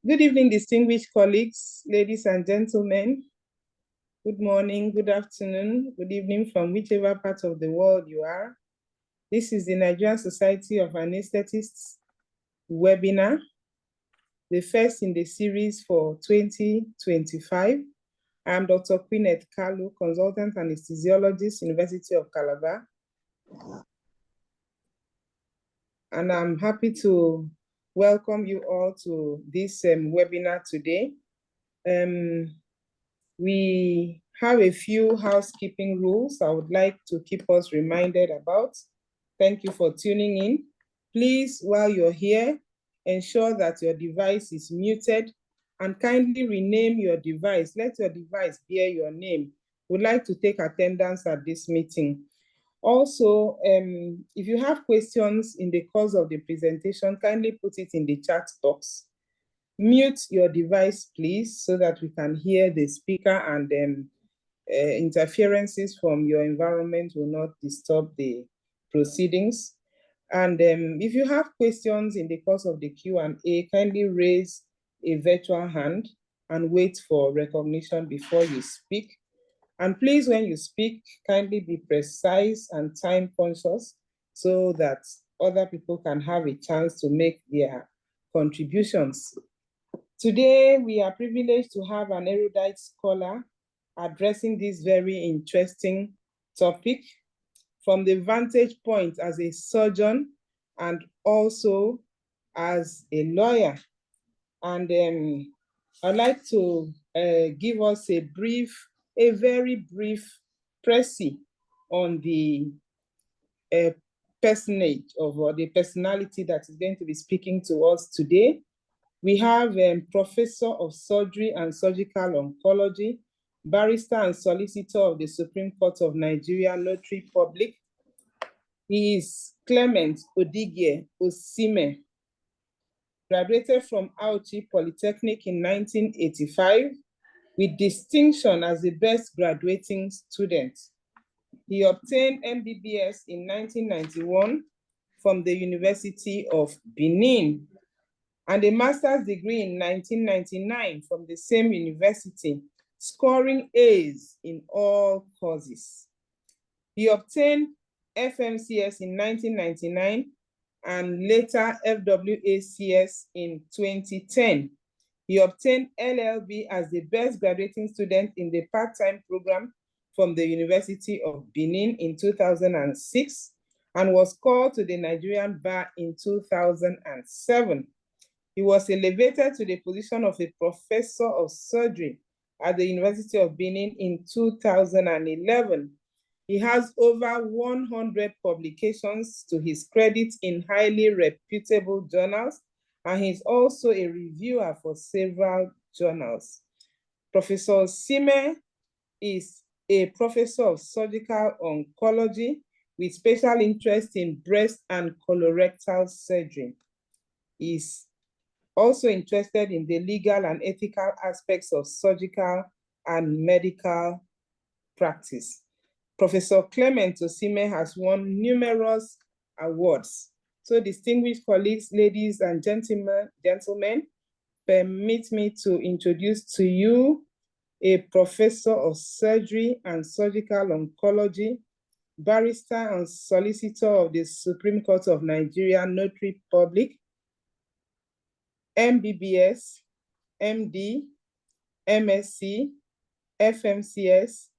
Good evening, distinguished colleagues, ladies and gentlemen. Good morning, good afternoon, good evening from whichever part of the world you are. This is the Nigerian Society of Anesthetists webinar, the first in the series for 2025. I'm Dr. Queeneth Kalu, consultant anesthesiologist, University of Calabar. And I'm happy to welcome you all to this webinar today. We have a few housekeeping rules I would like to keep us reminded about. Thank you for tuning in. Please, while you're here, ensure that your device is muted and kindly rename your device. Let your device bear your name. We'd like to take attendance at this meeting. Also, if you have questions in the course of the presentation, kindly put it in the chat box. Mute your device, please, so that we can hear the speaker, and interferences from your environment will not disturb the proceedings. And if you have questions in the course of the Q&A, kindly raise a virtual hand and wait for recognition before you speak. And please, when you speak, kindly be precise and time conscious so that other people can have a chance to make their contributions. Today, we are privileged to have an erudite scholar addressing this very interesting topic from the vantage point as a surgeon and also as a lawyer. And I'd like to give us a very brief précis on the personage or the personality that is going to be speaking to us today. We have Professor of Surgery and Surgical Oncology, Barrister and Solicitor of the Supreme Court of Nigeria, Notary Public. He is Clement Odigye Osime, graduated from Auchi Polytechnic in 1985 with distinction as the best graduating student. He obtained MBBS in 1991 from the University of Benin, and a master's degree in 1999 from the same university, scoring A's in all courses. He obtained FMCS in 1999 and later FWACS in 2010. He obtained LLB as the best graduating student in the part-time program from the University of Benin in 2006 and was called to the Nigerian bar in 2007. He was elevated to the position of a professor of surgery at the University of Benin in 2011. He has over 100 publications to his credit in highly reputable journals, and he's also a reviewer for several journals. Professor Osime is a professor of surgical oncology with special interest in breast and colorectal surgery. He's also interested in the legal and ethical aspects of surgical and medical practice. Professor Clement Osime has won numerous awards. So, distinguished colleagues, ladies and gentlemen, permit me to introduce to you a professor of surgery and surgical oncology, barrister and solicitor of the Supreme Court of Nigeria, Notary Public, MBBS, MD, MSc, FMCS,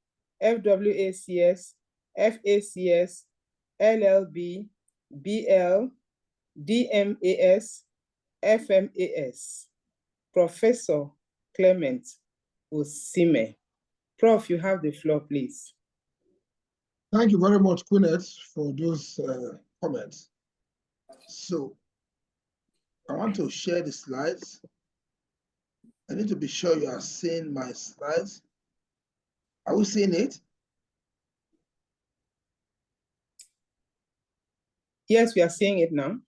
FWACS, FACS, LLB, BL, DMAS, FMAS. Professor Clement Osime. Prof, you have the floor, please. Thank you very much, Queeneth, for those comments. So, I want to share the slides. I need to be sure you are seeing my slides. Are we seeing it? Yes, we are seeing it now.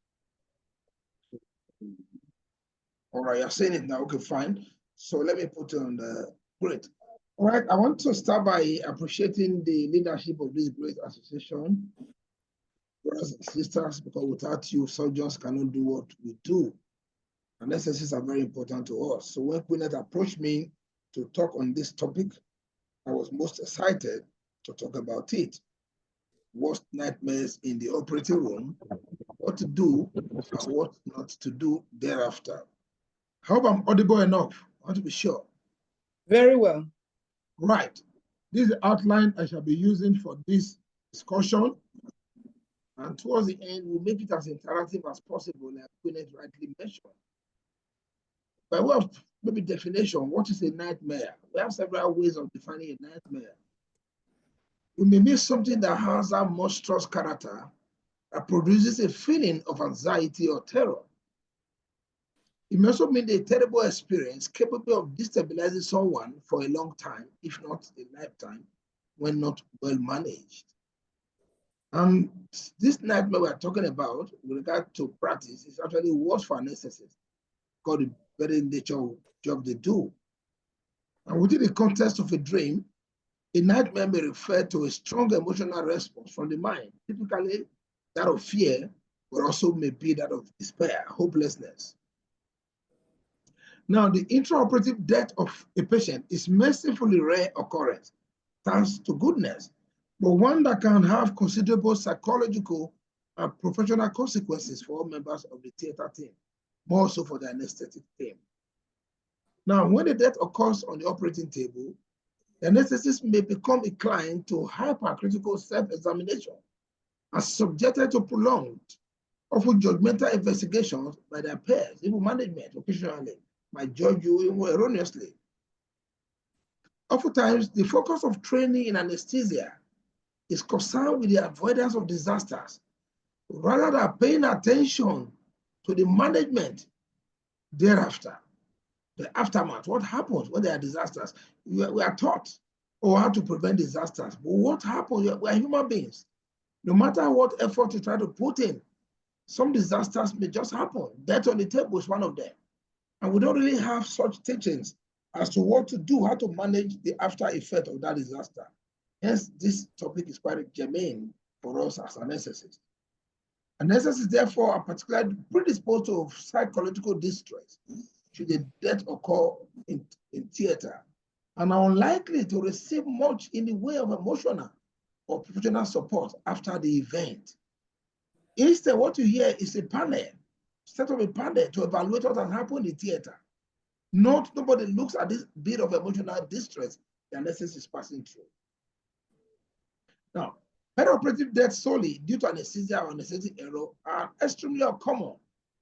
All right, you're seeing it now. Okay, fine. So let me put on the great. All right, I want to start by appreciating the leadership of this great association, brothers and sisters, because without you, surgeons cannot do what we do. And necessities are very important to us. So when Queenette approached me to talk on this topic, I was most excited to talk about it. Worst nightmares in the operating room, what to do and what not to do thereafter. I hope I'm audible enough. I want to be sure. Very well. Right. This is the outline I shall be using for this discussion. And towards the end, we'll make it as interactive as possible, like Queenette rightly mentioned. By way of maybe definition, what is a nightmare? We have several ways of defining a nightmare. It may be something that has a monstrous character that produces a feeling of anxiety or terror. It may also mean a terrible experience capable of destabilizing someone for a long time, if not a lifetime, when not well managed. And this nightmare we're talking about with regard to practice is actually worse for anesthetists because the very nature of the job they do. And within the context of a dream, a nightmare may refer to a strong emotional response from the mind, typically that of fear, but also may be that of despair, hopelessness. Now, the intraoperative death of a patient is mercifully rare occurrence, thanks to goodness, but one that can have considerable psychological and professional consequences for all members of the theater team, more so for the anesthetic team. Now, when the death occurs on the operating table, the anesthetist may become inclined to hypercritical self-examination and subjected to prolonged, often judgmental investigations by their peers, even management occasionally might judge you even erroneously. Oftentimes, the focus of training in anesthesia is concerned with the avoidance of disasters, rather than paying attention to the management thereafter, the aftermath. What happens when there are disasters? We are taught how to prevent disasters, but what happens? We are human beings. No matter what effort you try to put in, some disasters may just happen. Death on the table is one of them. And we don't really have such teachings as to what to do, how to manage the after effect of that disaster. Hence, this topic is quite germane for us as anesthetists. Anesthetists, therefore, are particularly predisposed to psychological distress should a death occur in theater, and are unlikely to receive much in the way of emotional or professional support after the event. Instead, what you hear is a panel, set up a panel to evaluate what has happened in theater. Nobody looks at this bit of emotional distress the anesthetist is passing through. Now, perioperative death solely due to anesthesia or anesthetic error are extremely uncommon,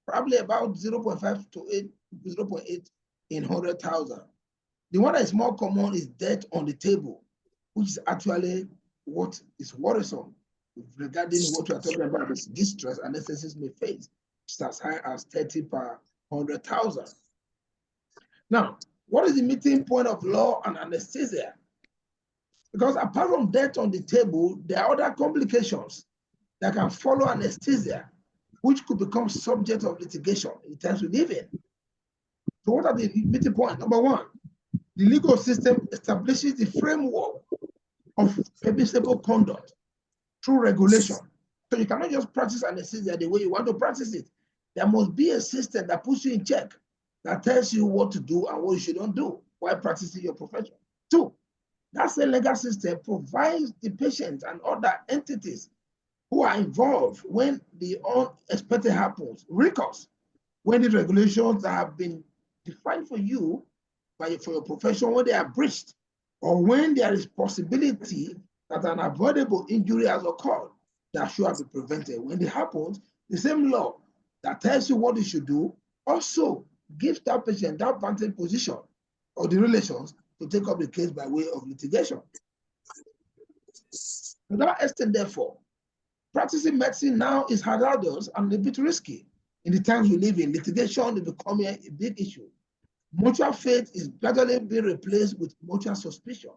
probably about 0.5 to 0.8 in 100,000. The one that is more common is death on the table, which is actually what is worrisome regarding what we are talking about, this distress anesthetists may face, which is as high as 30 per 100,000. Now, what is the meeting point of law and anesthesia? Because apart from death on the table, there are other complications that can follow anesthesia, which could become subject of litigation in the times we live in. So what are the meeting points? Number one, the legal system establishes the framework of permissible conduct through regulation. So you cannot just practice anesthesia the way you want to practice it. There must be a system that puts you in check, that tells you what to do and what you shouldn't do while practicing your profession. Two, that same legal system provides the patient and other entities who are involved when the unexpected happens, recourse, when the regulations that have been defined for you for your profession, when they are breached, or when there is possibility that an avoidable injury has occurred that should have been prevented. When it happens, the same law that tells you what you should do also gives that patient that vantage position or the relations to take up the case by way of litigation. To that extent, therefore, practicing medicine now is hazardous and a bit risky. In the times we live in, litigation is becoming a big issue. Mutual faith is gradually being replaced with mutual suspicion.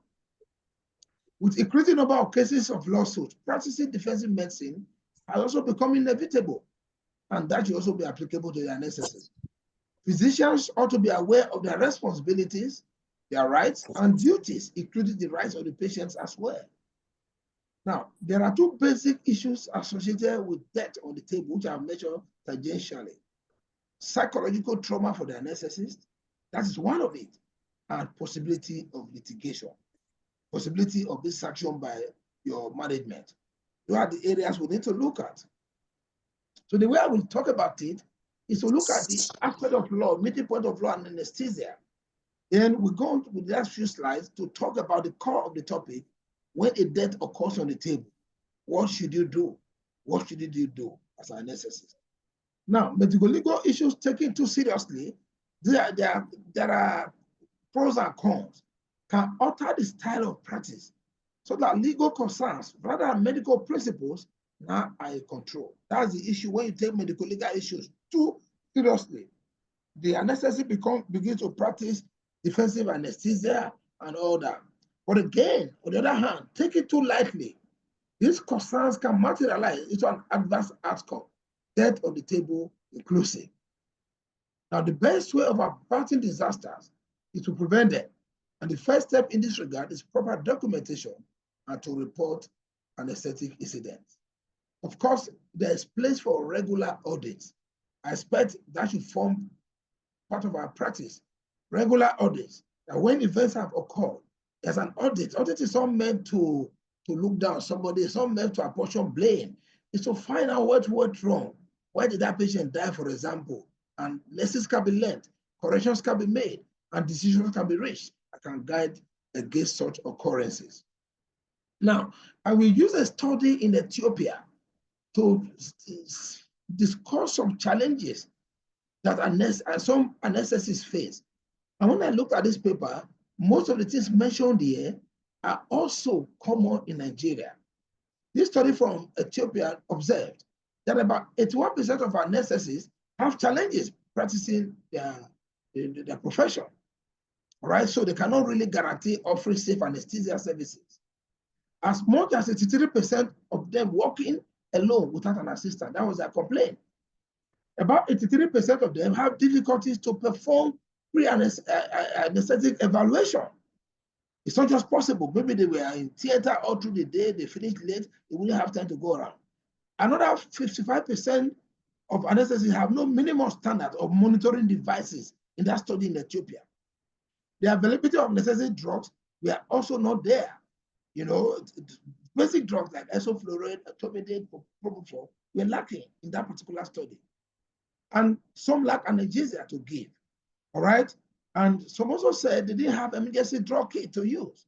With increasing number of cases of lawsuits, practicing defensive medicine has also become inevitable, and that should also be applicable to the anesthetists. Physicians ought to be aware of their responsibilities, their rights and duties, including the rights of the patients as well. Now, there are two basic issues associated with death on the table, which I have mentioned tangentially. psychological trauma for the anesthetist. That is one of it. And possibility of litigation, possibility of this action by your management. Those are the areas we need to look at. So the way I will talk about it is to look at the aspect of law, meeting point of law and anesthesia. Then we go on with the last few slides to talk about the core of the topic. When a death occurs on the table, what should you do? What should you do as an anesthetist? Now, medical legal issues taken too seriously, there are pros and cons, can alter the style of practice so that legal concerns rather than medical principles now are in control. That's the issue when you take medical legal issues too seriously. The anesthetist begins to practice defensive anesthesia and all that. But again, on the other hand, take it too lightly. These concerns can materialize into an adverse outcome, death on the table inclusive. Now, the best way of averting disasters is to prevent them. And the first step in this regard is proper documentation and to report anesthetic incidents. Of course, there is place for regular audits. I expect that should form part of our practice. Regular audits, that when events have occurred, there's an audit. Audit is not meant to look down somebody, it's not meant to apportion blame. It's to find out what went wrong. Why did that patient die, for example? And lessons can be learned, corrections can be made, and decisions can be reached that can guide against such occurrences. Now, I will use a study in Ethiopia to discuss some challenges that some anesthetists face. And when I looked at this paper, most of the things mentioned here are also common in Nigeria. This study from Ethiopia observed that about 81% of anesthetists have challenges practicing their profession. All right, so they cannot really guarantee offering safe anesthesia services. As much as 83% of them working alone without an assistant, that was their complaint. About 83% of them have difficulties to perform pre-anesthetic evaluation. It's not just possible. Maybe they were in theater all through the day, they finished late, they wouldn't have time to go around. Another 55% of anesthetists have no minimum standard of monitoring devices in that study in Ethiopia. The availability of necessary drugs were also not there. You know, basic drugs like isoflurane, atopidae, propofol were lacking in that particular study. And some lack analgesia to give, all right? And some also said they didn't have emergency drug kit to use.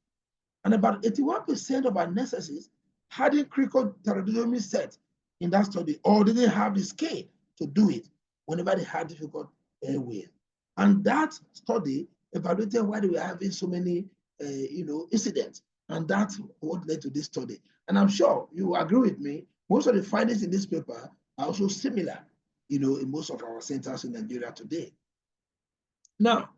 And about 81% of anesthetists hadn't cricothyroidotomy set in that study, or didn't have the skill to do it whenever they had difficult airways. And that study evaluated why they were having so many incidents. And that's what led to this study. And I'm sure you agree with me, most of the findings in this paper are also similar, in most of our centers in Nigeria today. Now,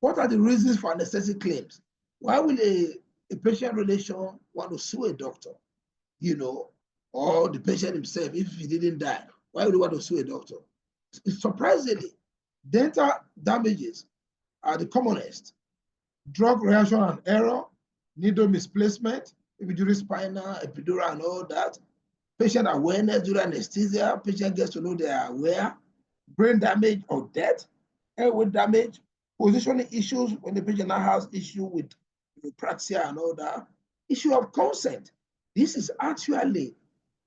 what are the reasons for anesthetic claims? Why will a patient relation want to sue a doctor, or the patient himself, if he didn't die, why would he want to sue a doctor? Surprisingly, dental damages are the commonest. Drug reaction and error, needle misplacement, during spinal, epidural, and all that. Patient awareness during anesthesia, patient gets to know they are aware. Brain damage or death, airway damage, positioning issues when the patient now has issue with praxia and all that. Issue of consent. This is actually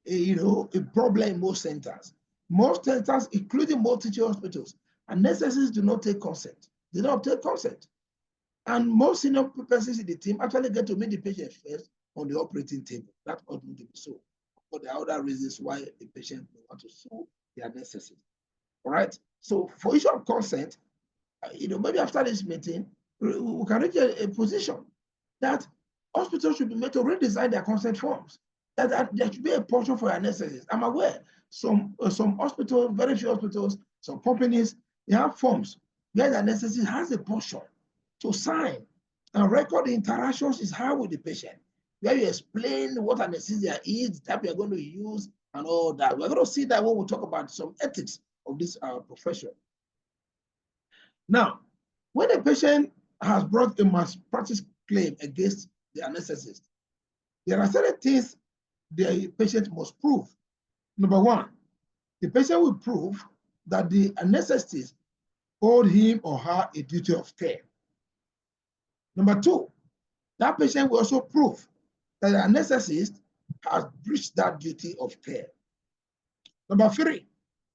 a problem in most centers. Most centers, including multi-teaching hospitals, anesthetists do not take consent. They don't take consent. And most senior persons in the team actually get to meet the patient first on the operating table. That ought not to be so. But there are other reasons why the patient may want to sue the anesthetist. All right. So for issue of consent, maybe after this meeting, we can reach a position that hospitals should be made to redesign their consent forms. That there should be a portion for anesthetists. I'm aware some hospitals, very few hospitals, some companies, they have forms where the anesthetist has a portion to sign and record the interactions is how with the patient, where you explain what anesthesia is, the type you're going to use, and all that. We're going to see that when we talk about some ethics of this profession. Now, when a patient has brought a malpractice claim against the anesthetist, there are certain things the patient must prove. Number one, the patient will prove that the anesthetist owed him or her a duty of care. Number two, that patient will also prove that the anesthetist has breached that duty of care. Number three,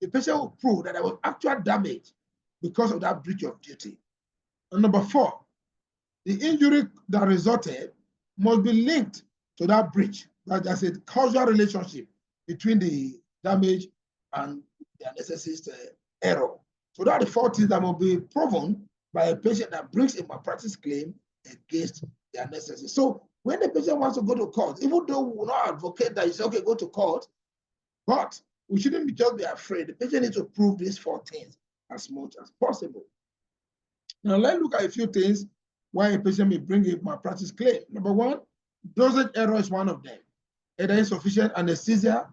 the patient will prove that there was actual damage because of that breach of duty. And number four, the injury that resulted must be linked to that breach, that there's a causal relationship between the damage and the anesthetist error. So that are the four things that will be proven by a patient that brings a malpractice claim against the anesthetist. So when the patient wants to go to court, even though we will not advocate that you say, okay, go to court, but we shouldn't just be afraid. The patient needs to prove these four things as much as possible. Now let's look at a few things why a patient may bring a malpractice claim. Number one, dosage error is one of them. Either insufficient anesthesia,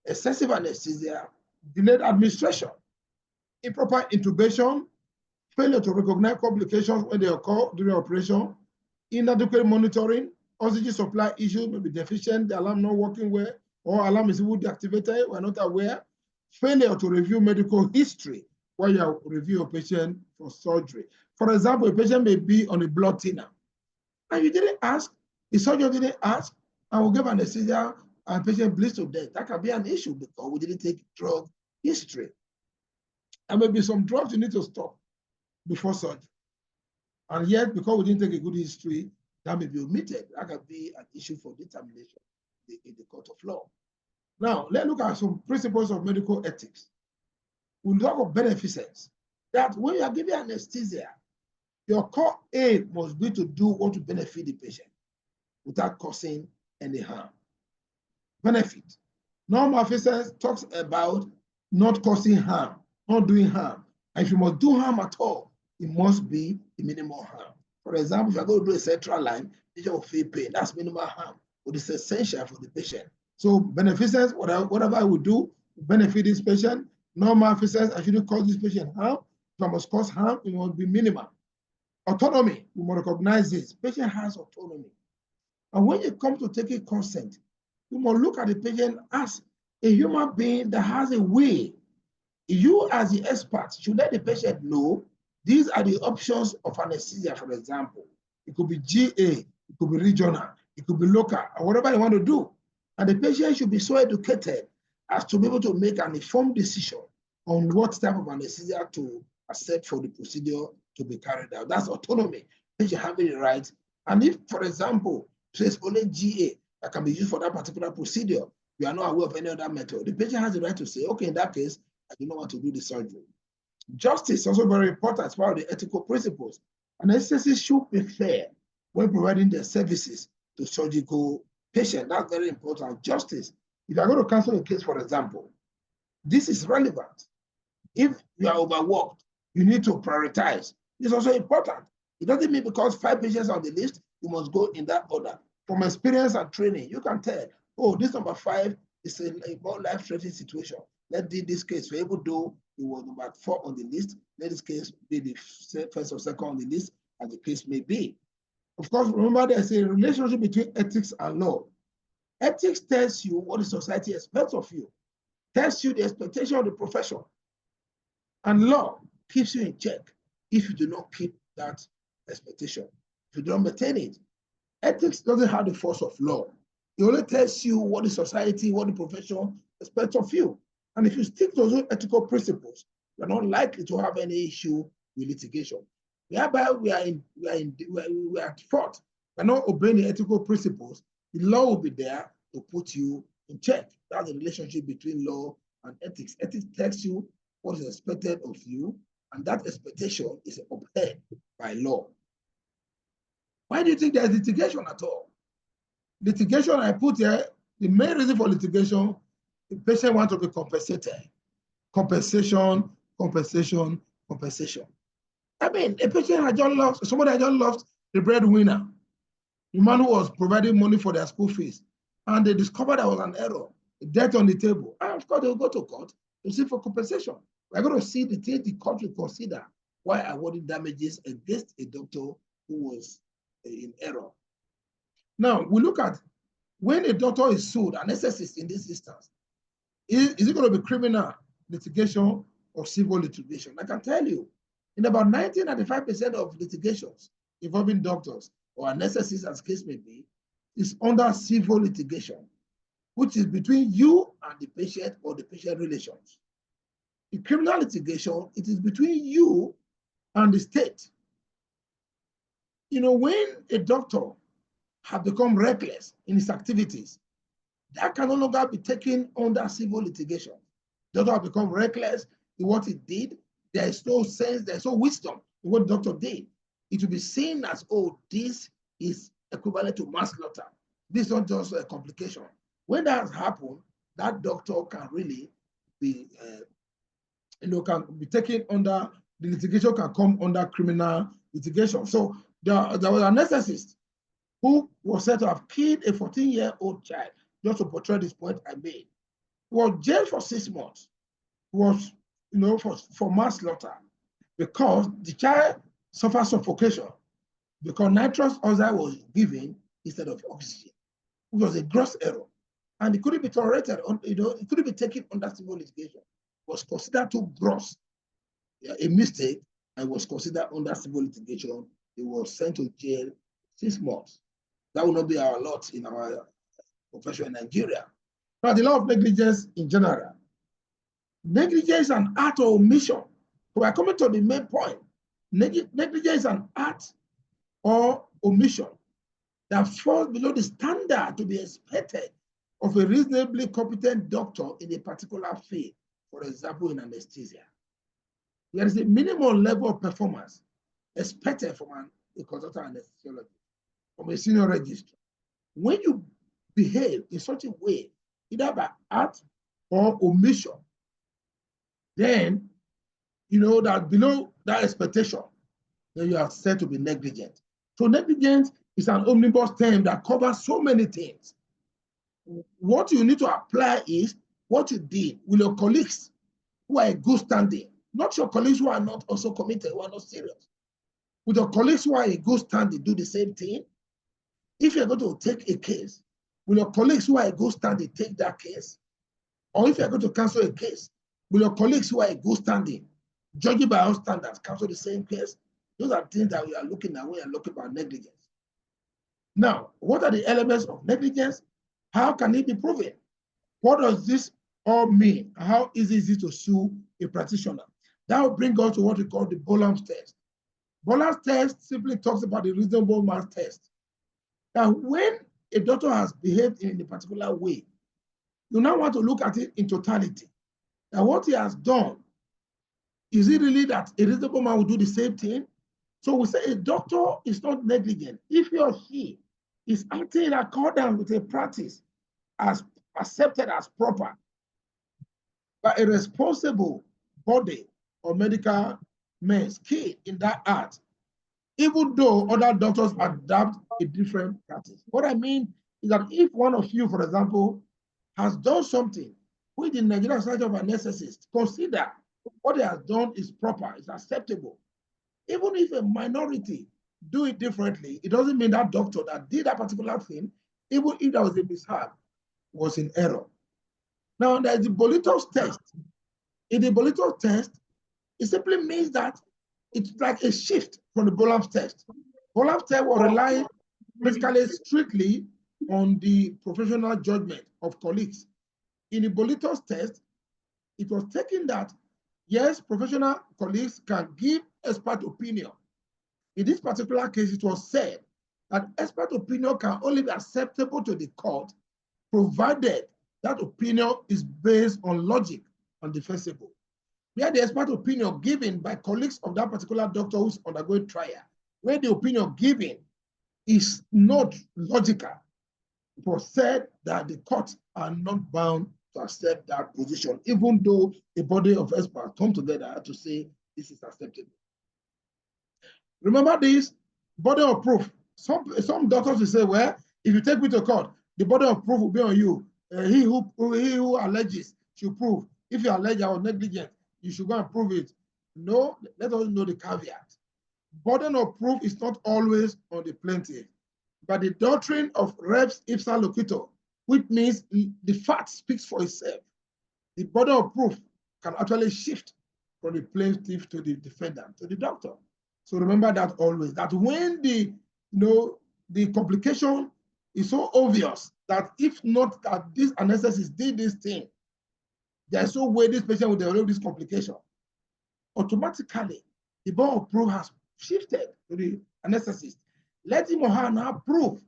excessive anesthesia, delayed administration, improper intubation, failure to recognize complications when they occur during operation, inadequate monitoring, oxygen supply issues may be deficient, the alarm not working well, or alarm is deactivated, we're not aware, failure to review medical history while you review a patient for surgery. For example, a patient may be on a blood thinner, and you didn't ask, the surgeon didn't ask, and we give anesthesia, and patient bleeds to death. That can be an issue because we didn't take drug history. And maybe some drugs you need to stop before surgery. And yet, because we didn't take a good history, that may be omitted. That can be an issue for determination in the court of law. Now, let's look at some principles of medical ethics. We talk of beneficence, that when you are giving anesthesia, your core aim must be to do what will benefit the patient without causing any harm. Benefit. Non-malfeasance talks about not causing harm, not doing harm. And if you must do harm at all, it must be the minimal harm. For example, if you're going to do a central line, the patient will feel pain. That's minimal harm, but it's essential for the patient. So beneficence, whatever I would do to benefit this patient. Non-malfeasance, I shouldn't cause this patient harm. If I must cause harm, it must be minimal. Autonomy, we must recognize this. Patient has autonomy. And when it comes to taking consent, we must look at the patient as a human being that has a will. You as the expert should let the patient know these are the options of anesthesia, for example. It could be GA, it could be regional, it could be local, or whatever you want to do. And the patient should be so educated as to be able to make an informed decision on what type of anesthesia to accept for the procedure to be carried out. That's autonomy. Patient having the right. And if, for example, it's only GA that can be used for that particular procedure, you are not aware of any other method, the patient has the right to say, okay, in that case, I do not want to do the surgery. Justice is also very important as part of the ethical principles. Anesthetists should be fair when providing their services to surgical patients. That's very important. Justice. If you are going to cancel a case, for example, this is relevant. If you are overworked, you need to prioritize. It's also important. It doesn't mean because 5 patients on the list, you must go in that order. From experience and training, you can tell, oh, this number 5 is a more life-threatening situation. Let's do this case. Even though it was number 4 on the list, let this case be the first or second on the list, as the case may be. Of course, remember there's a relationship between ethics and law. Ethics tells you what the society expects of you, tells you the expectation of the profession. And law keeps you in check if you do not keep that expectation, if you don't maintain it. Ethics doesn't have the force of law. It only tells you what the society, what the profession expects of you. And if you stick to those ethical principles, you're not likely to have any issue with litigation. Whereby we are at fault. We're not obeying the ethical principles. The law will be there to put you in check. That's the relationship between law and ethics. Ethics tells you what is expected of you, and that expectation is upheld by law. Why do you think there's litigation at all? Litigation, I put here, the main reason for litigation, the patient wants to be compensated. Compensation, compensation, compensation. I mean, a patient had just lost, somebody had just lost the breadwinner, the man who was providing money for their school fees, and they discovered there was an error, a debt on the table. And of course, they'll go to court to seek for compensation. We're going to see the things the court will consider why awarding damages against a doctor who was in error. Now, we look at when a doctor is sued, an anesthetist in this instance, is it going to be criminal litigation of civil litigation. I can tell you, in about 95% of litigations involving doctors or anesthetists, as case may be, is under civil litigation, which is between you and the patient or the patient relations. In criminal litigation, it is between you and the state. You know, when a doctor has become reckless in his activities, that can no longer be taken under civil litigation. The doctor has become reckless in what he did. There is no sense, there is no wisdom in what the doctor did. It will be seen as, oh, this is equivalent to manslaughter. This is not just a complication. When that has happened, that doctor can really be, can be taken under, the litigation can come under criminal litigation. So there was an anesthetist who was said to have killed a 14-year-old child, just to portray this point I made. He was jailed for 6 months. He was, for manslaughter, because the child suffered suffocation because nitrous oxide was given instead of oxygen. It was a gross error, and it couldn't be tolerated. It couldn't be taken under civil litigation. It was considered too gross, a mistake, and was considered under civil litigation. He was sent to jail 6 months. That will not be our lot in our profession in Nigeria. Now, the law of negligence in general. Negligence is an act or omission. So we're coming to the main point. Negligence is an act or omission that falls below the standard to be expected of a reasonably competent doctor in a particular field, for example, in anesthesia. There is a minimum level of performance expected from a consultant anesthesiologist, from a senior registrar. When you behave in such a way, either by act or omission, then that below that expectation, then you are said to be negligent. So negligence is an omnibus term that covers so many things. What you need to apply is what you did with your colleagues who are in good standing, not your colleagues who are not also committed, who are not serious. With your colleagues who are in good standing, do the same thing. If you're going to take a case, will your colleagues who are in good standing take that case? Or if you're going to cancel a case, will your colleagues who are in good standing, judging by our standards, cancel the same case? Those are things that we are looking at when we are looking about negligence. Now, what are the elements of negligence? How can it be proven? What does this all mean? How easy is it to sue a practitioner? That will bring us to what we call the Bolam's test. Bolam's test simply talks about the reasonable man's test. Now, when a doctor has behaved in a particular way, you now want to look at it in totality. Now, what he has done, is it really that a reasonable man will do the same thing? So we say a doctor is not negligent if he or she is acting in accordance with a practice as accepted as proper by a responsible body or medical men skilled in that art, even though other doctors adapt a different practice. What I mean is that if one of you, for example, has done something which the Nigerian Society of Anesthetists consider what he has done is proper, is acceptable, even if a minority do it differently, it doesn't mean that doctor that did that particular thing, even if there was a mishap, was in error. Now, there's the Boletow's test. In the Boletow's test, it simply means that it's like a shift from the Bolam's test. Bolam's test will rely basically strictly on the professional judgment of colleagues. In the Boletow's test, it was taken that, yes, professional colleagues can give expert opinion. In this particular case, it was said that expert opinion can only be acceptable to the court provided that opinion is based on logic and defensible. Where the expert opinion given by colleagues of that particular doctor who's undergoing trial, where the opinion given is not logical, it was said that the courts are not bound to accept that position, even though a body of experts come together to say this is acceptable. Remember this body of proof. Some doctors will say, well, if you take me to court, the body of proof will be on you. He who alleges should prove. If you allege I was negligent, you should go and prove it. No, let us know the caveat. Burden of proof is not always on the plaintiff, but the doctrine of res ipsa loquitur, which means the fact speaks for itself. The burden of proof can actually shift from the plaintiff to the defendant, to the doctor. So remember that always, that when the complication is so obvious that if not that this anesthetist did this thing, there's no way this patient will develop this complication. Automatically, the burden of proof has shifted to the anesthetist. Let him or her now prove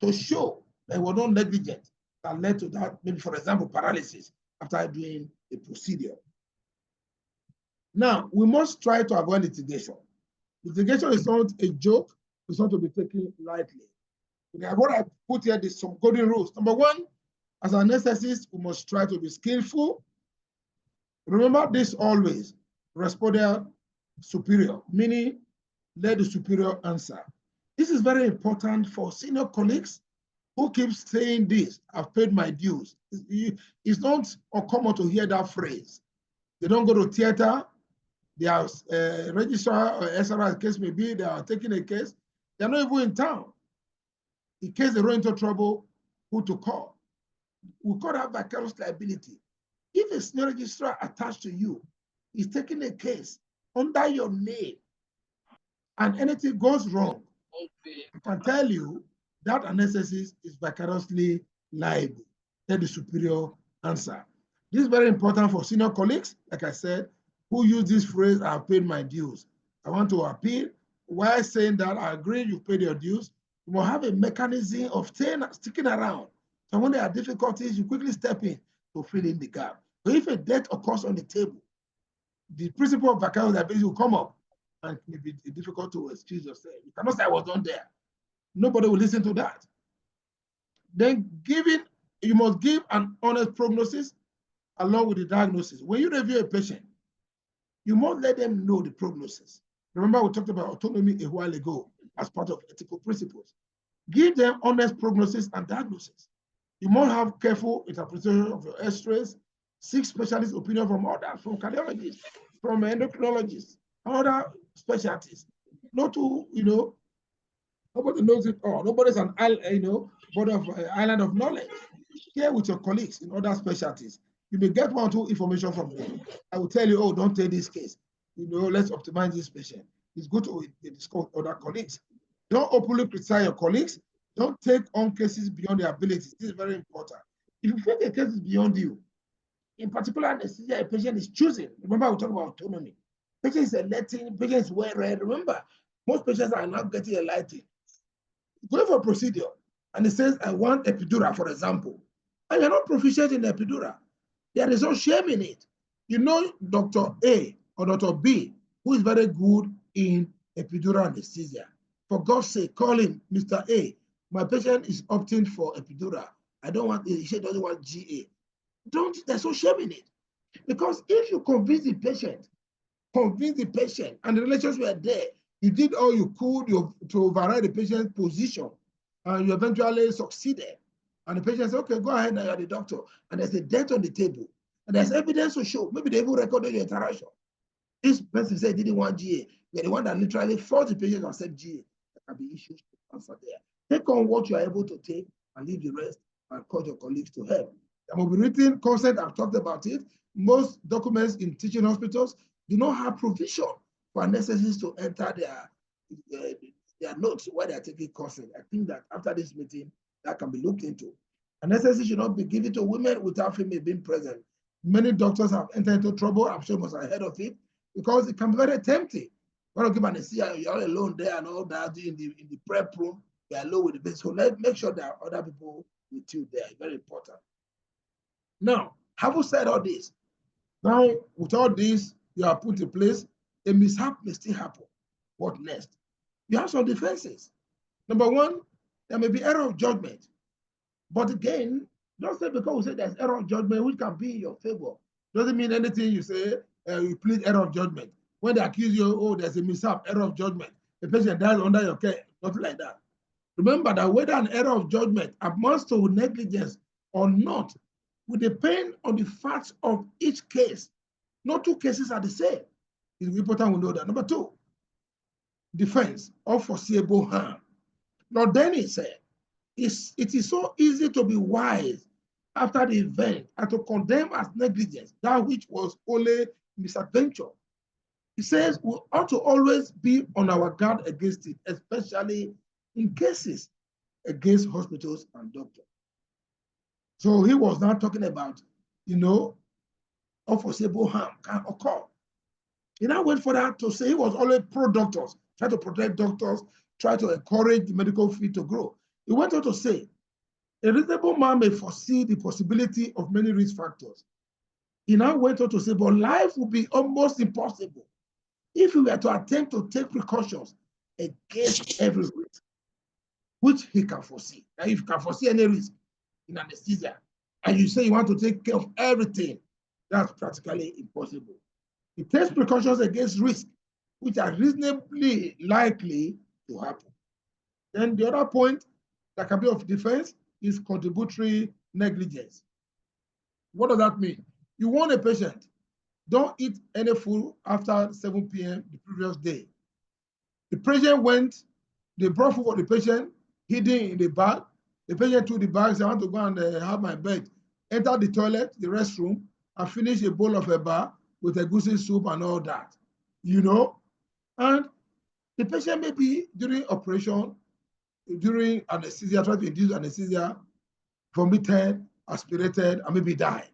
to show that it was not negligent that led to that, maybe for example, paralysis after doing a procedure. Now, we must try to avoid litigation. Litigation is not a joke, it's not to be taken lightly. What I put here is some golden rules. Number one, as an anesthetist, we must try to be skillful. Remember this always, respondeat superior, meaning let the superior answer. This is very important for senior colleagues who keep saying this, I've paid my dues. It's not uncommon to hear that phrase. They don't go to theater, they are registrar or SRI, as the case may be, they are taking a case, they're not even in town. In case they run into trouble, who to call? We call that vicarious liability. If a senior registrar attached to you is taking a case under your name and anything goes wrong, I can tell you that anesthetist is vicariously liable. Let the superior answer. This is very important for senior colleagues, like I said, who use this phrase, I've paid my dues. I want to appeal. While saying that, I agree you've paid your dues, you will have a mechanism of sticking around. So when there are difficulties, you quickly step in to fill in the gap. But if a debt occurs on the table, the principle of vicarious liability will come up and it may be difficult to excuse yourself. You cannot say I was not there. Nobody will listen to that. Then you must give an honest prognosis along with the diagnosis. When you review a patient, you must let them know the prognosis. Remember, we talked about autonomy a while ago as part of ethical principles. Give them honest prognosis and diagnosis. You must have careful interpretation of your x-rays, seek specialist opinion from others, from cardiologists, from endocrinologists, other specialties. Not to, nobody knows it all. Nobody's an island of knowledge. Share with your colleagues in other specialties. You may get one or two information from them. I will tell you, oh, don't take this case. Let's optimize this patient. It's good to discuss with other colleagues. Don't openly criticize your colleagues. Don't take on cases beyond their abilities. This is very important. If you think a case is beyond you, in particular anesthesia, a patient is choosing. Remember, we talk about autonomy. Patient is electing, patient is well read. Remember, most patients are not getting a lighting. Going for a procedure, and it says, I want epidural, for example, and you're not proficient in epidural. There is no shame in it. Dr. A or Dr. B, who is very good in epidural anesthesia. For God's sake, call him, Mr. A. My patient is opting for epidural. She doesn't want GA. There's no shame in it. Because if you convince the patient, and the relations were there, you did all you could to override the patient's position, and you eventually succeeded. And the patient said, okay, go ahead, now you're the doctor. And there's a debt on the table. And there's evidence to show. Maybe they even recorded your interaction. This person said he didn't want GA. You're the one that literally forced the patient to accept GA. There can be issues to answer there. Take on what you are able to take and leave the rest and call your colleagues to help. There will be written consent. I've talked about it. Most documents in teaching hospitals do not have provision for anesthetists to enter their notes while they are taking consent. I think that after this meeting, that can be looked into. Anesthesia should not be given to women without female being present. Many doctors have entered into trouble. I'm sure most are ahead of it because it can be very tempting. When you give anesthesia, you're all alone there and all that in the prep room. You're alone with the patient. So make sure there are other people with you there. Very important. Now, having said all this, now with all this you are put in place, a mishap may still happen. What next? You have some defenses. Number one, there may be error of judgment. But again, don't say because we say there's error of judgment, which can be in your favor. Doesn't mean anything you say, you plead error of judgment. When they accuse you, oh, there's a mishap, error of judgment, the patient dies under your care, nothing like that. Remember that whether an error of judgment amounts to negligence or not will depend on the facts of each case. No two cases are the same. It's important we know that. Number two, defense of foreseeable harm. Lord Dennis said, it is so easy to be wise after the event and to condemn as negligence that which was only misadventure. He says we ought to always be on our guard against it, especially in cases against hospitals and doctors. So he was not talking about, unforeseeable harm can occur. He now went further to say he was always pro-doctors, try to protect doctors, try to encourage the medical field to grow. He went on to say, a reasonable man may foresee the possibility of many risk factors. He now went on to say, but life would be almost impossible if we were to attempt to take precautions against every risk, which he can foresee. Now, if you can foresee any risk in anesthesia, and you say you want to take care of everything, that's practically impossible. He takes precautions against risk, which are reasonably likely to happen. Then the other point that can be of defense is contributory negligence. What does that mean? You warn a patient, don't eat any food after 7 p.m. the previous day. The patient went, they brought food for the patient, hidden in the bag. The patient took the bag, said, I want to go and have my bed. Enter the toilet, the restroom, and finish a bowl of eba with a goosey soup and all that, And the patient may be during operation, during anesthesia, trying to induce anesthesia, vomited, aspirated, and maybe died.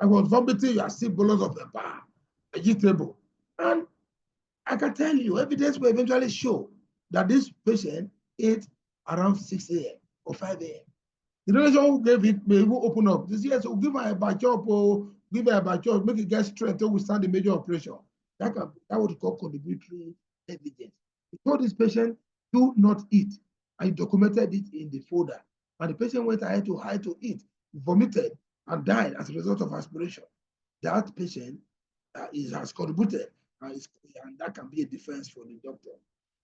I was vomiting, you are still bowls of eba, vegetable. And I can tell you, evidence will eventually show that this patient ate around 6 a.m. or 5 a.m. The relation who gave it may even open up. This yes, we'll give her a batch up or give her a batch up, make it get strength until we start the major operation. That would call contributory negligence. He told this patient, do not eat. And he documented it in the folder. And the patient went ahead to eat, vomited, and died as a result of aspiration. That patient has contributed, and that can be a defense for the doctor.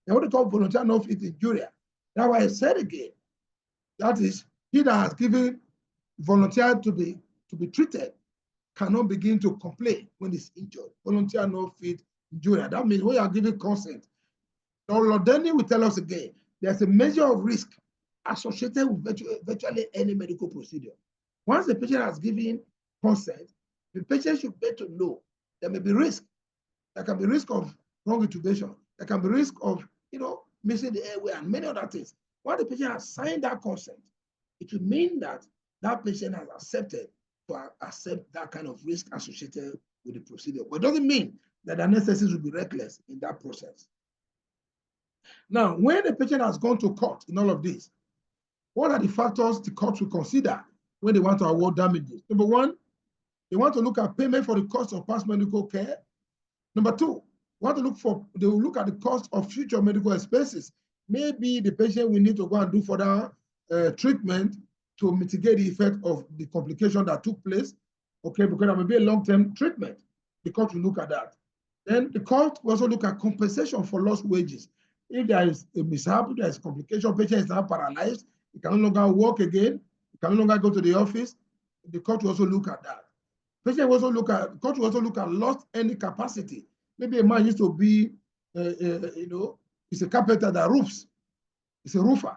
Now, what they call volunteer non-fit injuria. Now, I said again, that is, he that has given volunteer to be treated cannot begin to complain when he's injured. Volunteer non-fit injuria. That means when you are giving consent. Now, Lord Denny will tell us again, there's a measure of risk associated with virtually any medical procedure. Once the patient has given consent, the patient should better know there may be risk. There can be risk of wrong intubation. There can be risk of, missing the airway and many other things. Once the patient has signed that consent, it will mean that that patient has accepted to accept that kind of risk associated with the procedure. But it doesn't mean that the anesthetist will be reckless in that process. Now, when the patient has gone to court in all of this, what are the factors the court will consider when they want to award damages? Number one, they want to look at payment for the cost of past medical care. Number two, they will look at the cost of future medical expenses. Maybe the patient will need to go and do further treatment to mitigate the effect of the complication that took place, okay, because there may be a long-term treatment. The court will look at that. Then the court will also look at compensation for lost wages. If there is a mishap, if there is complication, patient is now paralyzed, he can no longer walk again, he can no longer go to the office, the court will also look at that. The court will also look at lost earning capacity. Maybe a man used to be, he's a carpenter that roofs. He's a roofer.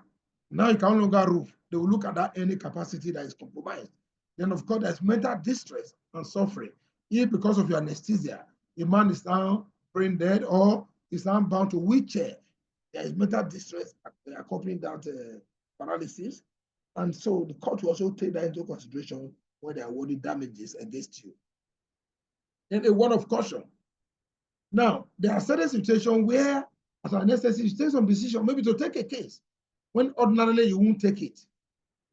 Now he can no longer roof. They will look at that earning capacity that is compromised. Then, of course, there's mental distress and suffering. If because of your anesthesia, a man is now brain dead or is now bound to wheelchair, there is mental distress accompanying that paralysis. And so the court will also take that into consideration when they are awarding damages against you. Then a word of caution. Now, there are certain situations where, as an anesthetist, you take some decision, maybe to take a case, when ordinarily you won't take it.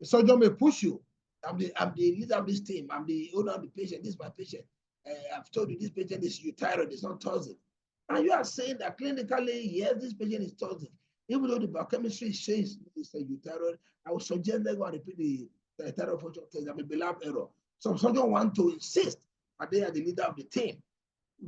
The surgeon may push you. I'm the leader of this team. I'm the owner of the patient. This is my patient. I've told you this patient is euthyroid, it's not toxic. And you are saying that clinically, yes, this patient is toxic. Even though the biochemistry says it's a euthyroid, I would suggest they go and repeat the thyroid function test. That may be lab error. Some surgeons want to insist that they are the leader of the team.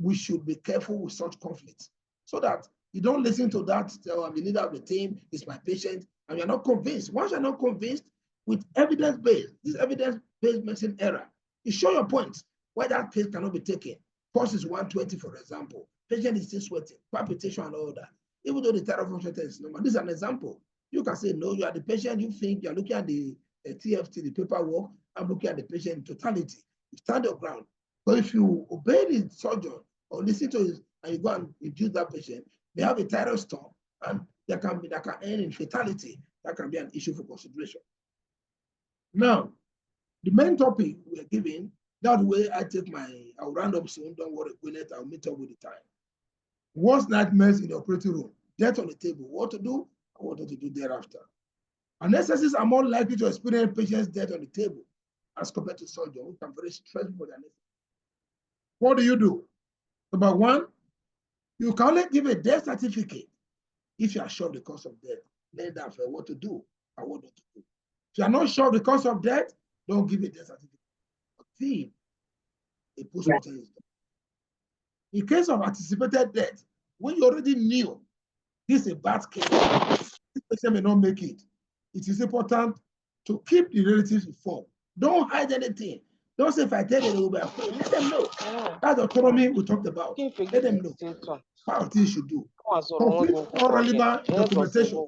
We should be careful with such conflicts so that you don't listen to that. I'm the leader of the team, it's my patient, and you're not convinced. Once you're not convinced with evidence-based, this evidence-based medicine error, you show your points why that case cannot be taken. Pulse is 120, for example. Patient is still sweating, palpitation and all that. Even though the thyroid function test is normal. This is an example. You can say, no, you are the patient, you think you're looking at the TFT, the paperwork, I'm looking at the patient in totality. You stand your ground. But if you obey the surgeon or listen to and you go and induce that patient, they have a thyroid storm, and that can end in fatality. That can be an issue for consideration. Now, the main topic we're giving, that way I'll round up soon, don't worry, Gwyneth, I'll meet up with the time. Worst nightmares in the operating room, death on the table, what to do, and what to do thereafter. Anesthetists are more likely to experience patients' death on the table as compared to surgeons who can very stressful for the anesthesia. What do? Number one, you can only give a death certificate if you are sure of the cause of death. Then that for what to do and what not to do. If you are not sure of the cause of death, don't give a death certificate. Until a postmortem is done. In case of anticipated death, when you already knew this is a bad case, this patient may not make it, it is important to keep the relatives informed. Don't hide anything. Don't say if I tell you they will be afraid. Let them know. That's autonomy we talked about. Let them know. What things you should do. Complete all relevant documentation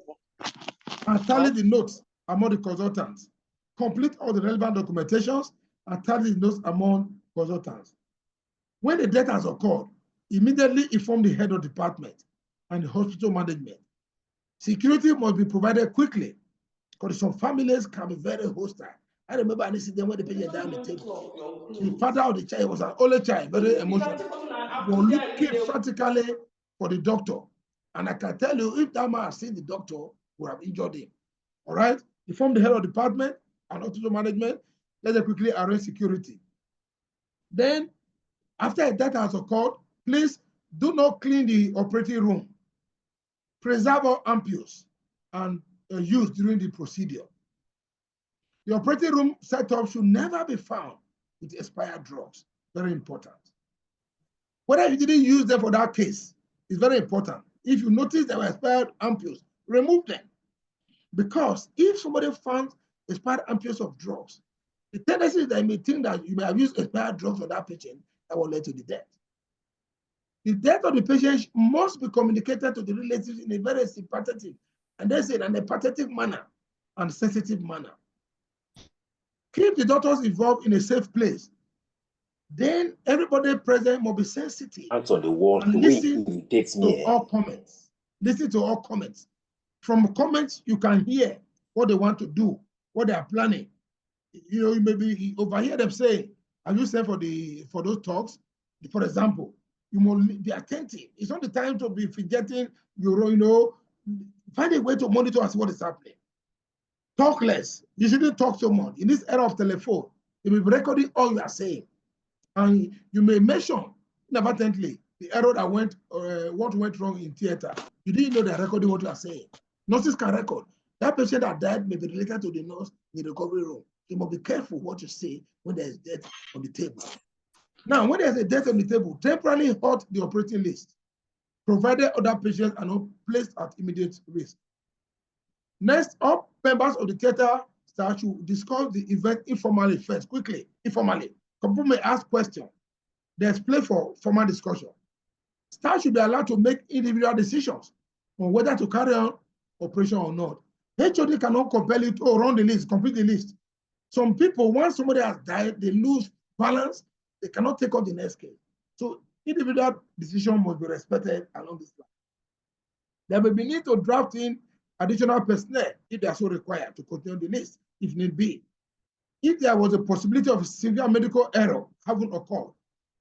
and tally the notes among the consultants. Complete all the relevant documentations and tally the notes among consultants. When the death has occurred, immediately inform the head of department and the hospital management. Security must be provided quickly because some families can be very hostile. I remember an incident when the patient died on the table. The father of the child was an only child, very emotional. He was looking frantically for the doctor. And I can tell you, if that man had seen the doctor, would have injured him. All right? Inform the head of department and hospital management. Let them quickly arrange security. Then, after a death has occurred, please do not clean the operating room. Preserve all ampoules and used during the procedure. The operating room setup should never be found with expired drugs. Very important. Whether you didn't use them for that case is very important. If you notice there were expired ampoules, remove them. Because if somebody found expired ampoules of drugs, the tendency is that you may think that you may have used expired drugs on that patient that will lead to the death. The death of the patient must be communicated to the relatives in a very sympathetic, and they say in a empathetic manner and sensitive manner. Keep the doctors involved in a safe place. Then everybody present must be sensitive. Hands on the wall, and listen to all comments. Listen to all comments. From comments, you can hear what they want to do, what they are planning. You know, you maybe overhear them say, "Have you said for those talks?" For example, you must be attentive. It's not the time to be fidgeting. Find a way to monitor as what is happening. Talk less. You shouldn't talk so much. In this era of telephone, you will be recording all you are saying. And you may mention inadvertently the error that what went wrong in theater. You didn't know they're recording what you are saying. Nurses can record. That patient that died may be related to the nurse in the recovery room. You must be careful what you say when there's death on the table. Now, when there's a death on the table, temporarily halt the operating list, provided other patients are not placed at immediate risk. Next, all members of the theater staff should discuss the event informally first, quickly, informally. People may ask questions. There's place for formal discussion. Staff should be allowed to make individual decisions on whether to carry on operation or not. HOD cannot compel you to run the list, complete the list. Some people, once somebody has died, they lose balance, they cannot take on the next case. So individual decision must be respected along this line. There may be need to draft in additional personnel if they are so required to continue the list, if need be. If there was a possibility of severe medical error having occurred,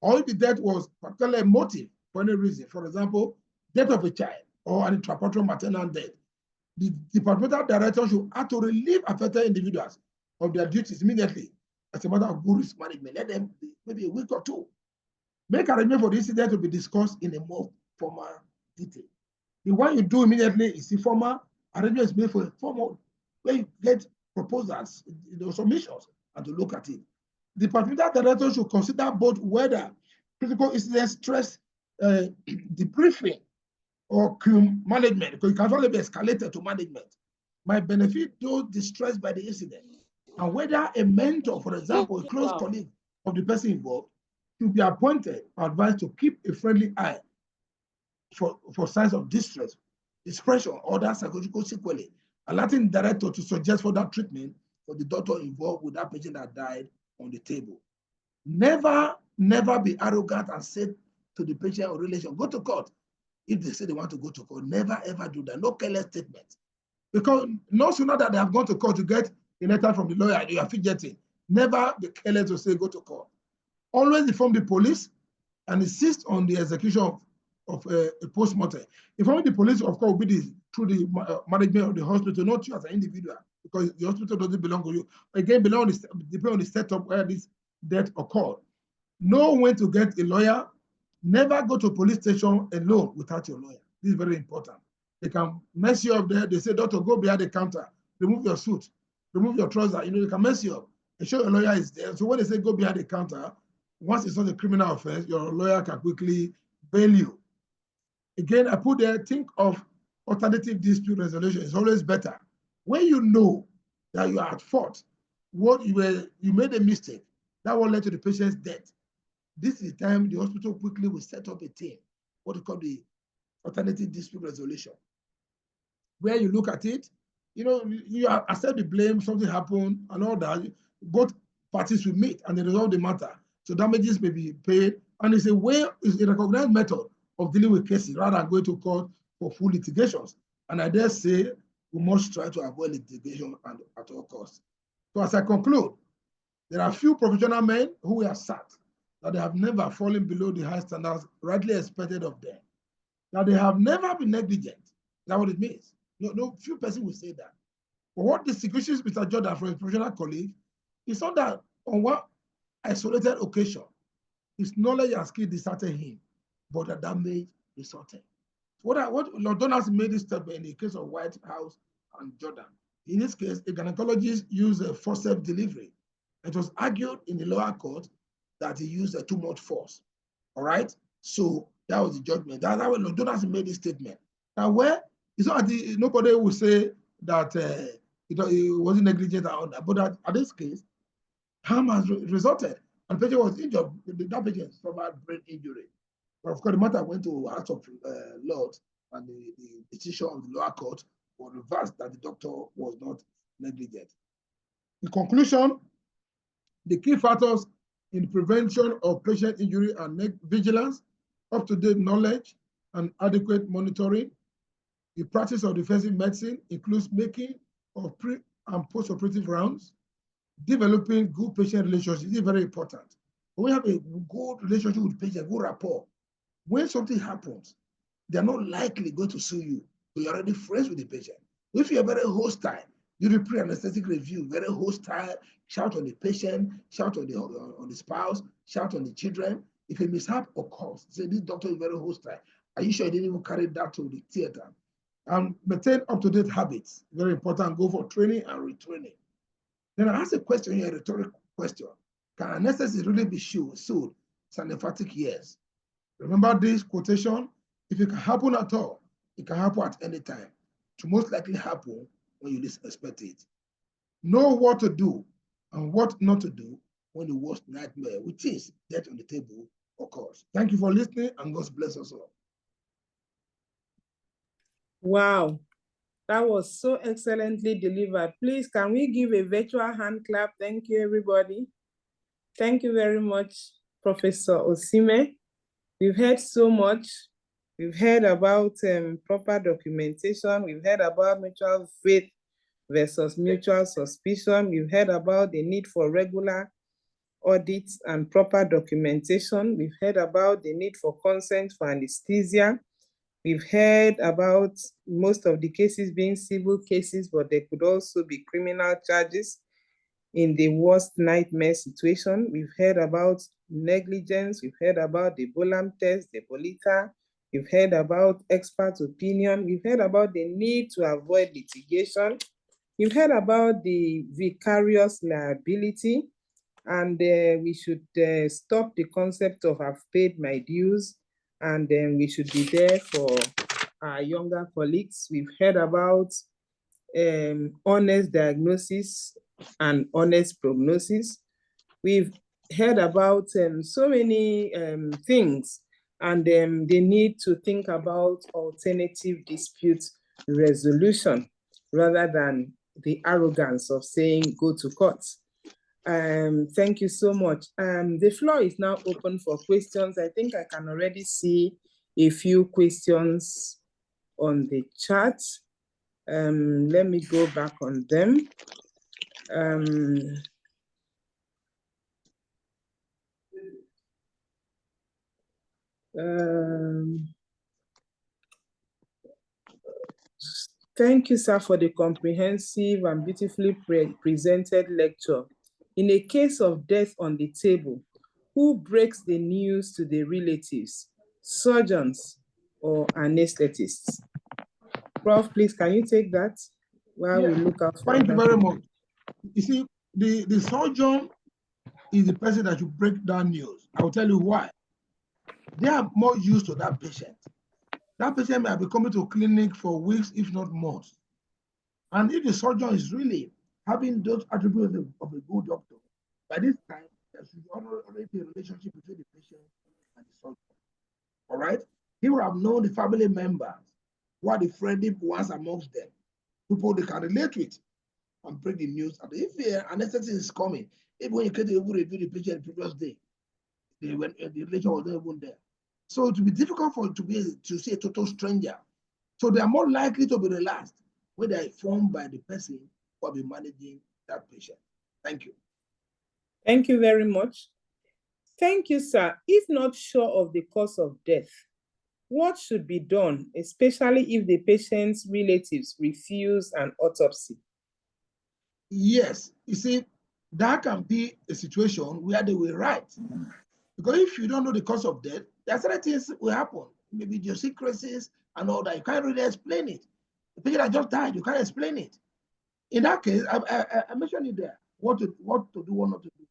or if the death was particularly a motive for any reason, for example, death of a child or an intrapaternal maternal death, the departmental director should act to relieve affected individuals of their duties immediately as a matter of good risk management. Let them maybe a week or two. Make arrangement for the incident to be discussed in a more formal detail. The one you do immediately is informal. Arrangement is made for a formal where you get proposals, submissions, and to look at it. The departmental director should consider both whether critical incident stress debriefing or crew management, because it can only be escalated to management, might benefit those distressed by the incident. And whether a mentor, for example, a close colleague of the person involved, should be appointed or advised to keep a friendly eye for signs of distress, depression, or other psychological sequelae, alerting the director to suggest further treatment for the doctor involved with that patient that died on the table. Never be arrogant and say to the patient or relation, go to court. If they say they want to go to court, never ever do that. No careless statement. Because no sooner that they have gone to court to get a letter from the lawyer, you are fidgeting. Never be careless to say go to court. Always inform the police and insist on the execution of a post-mortem. Informing the police, of course, will be through the management of the hospital, not you as an individual, because the hospital doesn't belong to you. Again, depending on the setup where this death occurred. Know when to get a lawyer. Never go to a police station alone without your lawyer. This is very important. They can mess you up there. They say, doctor, go behind the counter, remove your suit, remove your trousers. They can mess you up. And sure your lawyer is there. So when they say go behind the counter, once it's not a criminal offense, your lawyer can quickly bail you. Again, I put there, think of alternative dispute resolution. It's always better. When you know that you are at fault, you made a mistake, that will lead to the patient's death. This is the time the hospital quickly will set up a team, what we call the alternative dispute resolution, where you look at it, you accept the blame, something happened and all that, both parties will meet and they resolve the matter. So damages may be paid, and it's a recognized method of dealing with cases rather than going to court for full litigations. And I dare say we must try to avoid litigation at all costs. So as I conclude, there are few professional men who were sacked that they have never fallen below the high standards rightly expected of them. That they have never been negligent. That's what it means. No few persons will say that. But what distinguishes Mr. Jordan from his professional colleague is not that on one isolated occasion, his knowledge and skill deserted him, but the damage resulted. What Lord Donaldson made this statement in the case of Whitehouse and Jordan. In this case, a gynecologist used a forceps delivery. It was argued in the lower court that he used too much force. All right? So that was the judgment. That's how Lord Donaldson made this statement. Now, where it's not nobody will say that it wasn't negligent or that, but at this case, harm has resulted, and the patient was injured. That patient suffered brain injury. But of course, the matter went to House of Lords, and the decision of the lower court was reversed that the doctor was not negligent. In conclusion, the key factors in prevention of patient injury and vigilance, up-to-date knowledge, and adequate monitoring. The practice of defensive medicine includes making of pre- and post-operative rounds, developing good patient relationships. This is very important. When we have a good relationship with patient, good rapport, when something happens, they're not likely going to sue you, but you're already friends with the patient. If you're very hostile, you do pre-anesthetic review, very hostile, shout on the patient, shout on the spouse, shout on the children. If a mishap occurs, say this doctor is very hostile. Are you sure you didn't even carry that to the theater? And maintain up-to-date habits. Very important. Go for training and retraining. Then I ask a question here, a rhetorical question. Can anesthesia really be sued? It's an emphatic yes. Remember this quotation? If it can happen at all, it can happen at any time. To most likely happen when you least expect it. Know what to do and what not to do when the worst nightmare, which is death on the table, occurs. Thank you for listening, and God bless us all. Wow, that was so excellently delivered. Please, can we give a virtual hand clap? Thank you, everybody. Thank you very much, Professor Osime. We've heard so much. We've heard about proper documentation. We've heard about mutual faith versus mutual suspicion. We've heard about the need for regular audits and proper documentation. We've heard about the need for consent for anesthesia. We've heard about most of the cases being civil cases, but there could also be criminal charges in the worst nightmare situation. We've heard about negligence. We've heard about the Bolam test, the Bolita. We've heard about expert opinion. We've heard about the need to avoid litigation. We've heard about the vicarious liability, and we should stop the concept of I've paid my dues, and then we should be there for our younger colleagues. We've heard about honest diagnosis and honest prognosis. We've heard about so many things, and the need to think about alternative dispute resolution rather than the arrogance of saying go to court. Thank you so much. The floor is now open for questions. I think I can already see a few questions on the chat. Let me go back on them. Thank you, sir, for the comprehensive and beautifully presented lecture. In a case of death on the table, who breaks the news to the relatives, surgeons or anesthetists? Prof, please, can you take that while we look out for Thank you very much. You see, the surgeon is the person that should break down news. I will tell you why. They are more used to that patient. That patient may be coming to clinic for weeks, if not months. And if the surgeon is really having those attributes of a good doctor, by this time, there should already be a relationship between the patient and the surgeon. All right? He will have known the family members, what the friendship was amongst them, people they can relate with, and break the news. And if an anesthetist is coming, even when you can't even review the patient the previous day, the relation was not even there. So it will be difficult for to see a total stranger. So they are more likely to be relaxed when they are informed by the person who will be managing that patient. Thank you. Thank you very much. Thank you, sir. If not sure of the cause of death, what should be done, especially if the patient's relatives refuse an autopsy? Yes, you see, that can be a situation where they will write. Because if you don't know the cause of death, there are certain things will happen. Maybe idiosyncrasies and all that. You can't really explain it. The patient that just died, you can't explain it. In that case, I mentioned it there. What to do, what not to do.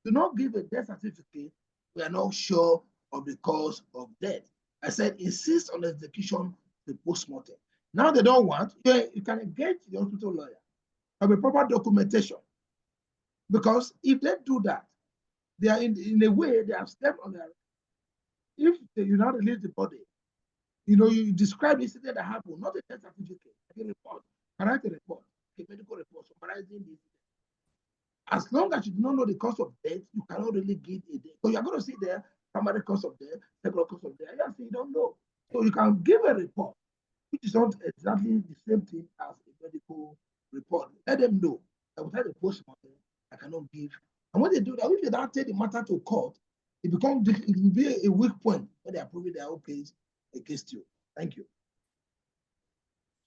Do not give a death certificate. We are not sure of the cause of death. I said insist on the execution, the postmortem. Now they don't want, you can engage the hospital lawyer, have a proper documentation. Because if they do that, they are in a way they have stepped on their. If you not release the body, you describe the incident that happened, not a death certificate, a report, write a report, a medical report summarizing the incident. As long as you do not know the cause of death, you cannot really give a death. So you're going to see there primary cause of death, secondary cause of death. You don't know. So you can give a report, which is not exactly the same thing as a medical report. Let them know that without a postmortem, I cannot give. And when they do that, if they don't take the matter to court, it will be a weak point when they are proving their own case against you. Thank you.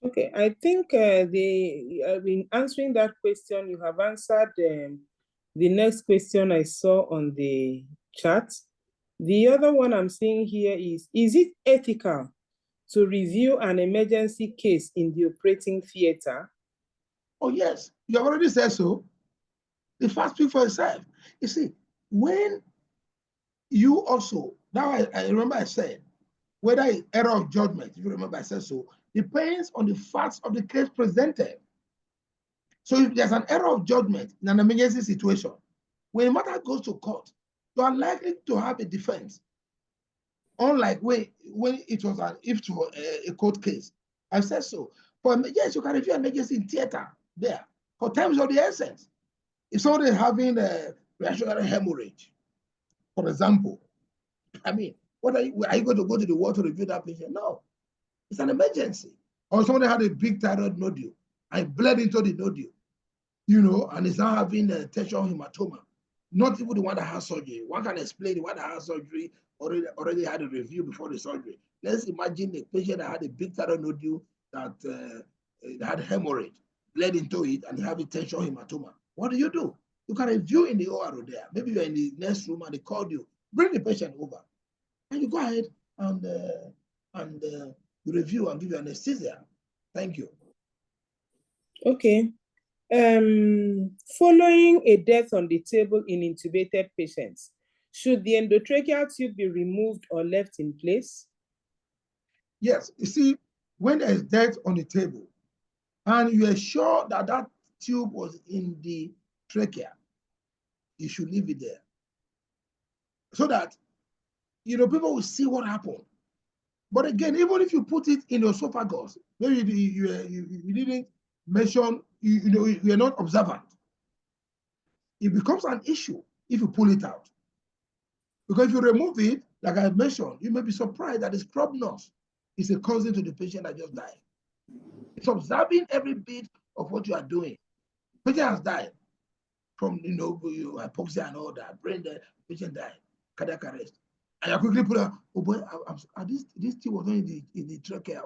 Okay, I think in answering that question, you have answered the next question I saw on the chat. The other one I'm seeing here is it ethical to review an emergency case in the operating theater? Oh, yes, you have already said so. The facts speak for itself. You see, when you also, now I remember I said, whether error of judgment, if you remember I said so, depends on the facts of the case presented. So if there's an error of judgment in an emergency situation, when a matter goes to court, you are likely to have a defense. Unlike when it was a court case. I said so. Yes, you can review an emergency in theater there for times of the essence. If somebody is having a reactionary hemorrhage, for example, I mean, are you going to go to the ward to review that patient? No, it's an emergency. Or somebody had a big thyroid nodule and bled into the nodule, and is now having a tertiary hematoma. Not even the one that has surgery. One can explain the one that has surgery already had a review before the surgery. Let's imagine a patient that had a big thyroid nodule that had hemorrhage, bled into it, and have a tertiary hematoma. What do? You can review in the OR there. Maybe you're in the next room and they called you. Bring the patient over. And you go ahead and review and give you anesthesia. Thank you. Okay. Following a death on the table in intubated patients, should the endotracheal tube be removed or left in place? Yes. You see, when there's death on the table and you are sure that that tube was in the trachea, you should leave it there. So that, people will see what happened. But again, even if you put it in your esophagus, maybe you didn't mention, you're not observant. it becomes an issue if you pull it out. Because if you remove it, like I mentioned, you may be surprised that the scrub nurse is a cousin to the patient that just died. It's observing every bit of what you are doing. Patient has died from hypoxia and all that, brain dead, patient died, cardiac arrest. And you quickly put out, oh boy, this thing was not in the trachea,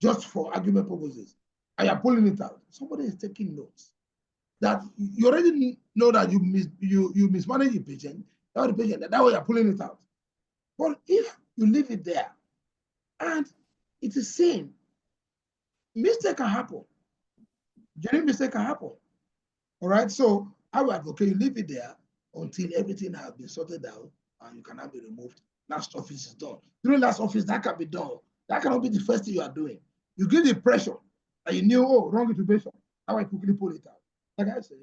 just for argument purposes. And you're pulling it out. Somebody is taking notes. That you already know that you mismanage the patient, that way you're pulling it out. But if you leave it there and it is seen, mistake can happen. Genuine mistake can happen. All right. So I would advocate you leave it there until everything has been sorted out and you cannot be removed. Last office is done. During last office, that can be done. That cannot be the first thing you are doing. You give the pressure and you knew, oh, wrong intubation. How I quickly pull it out. Like I said,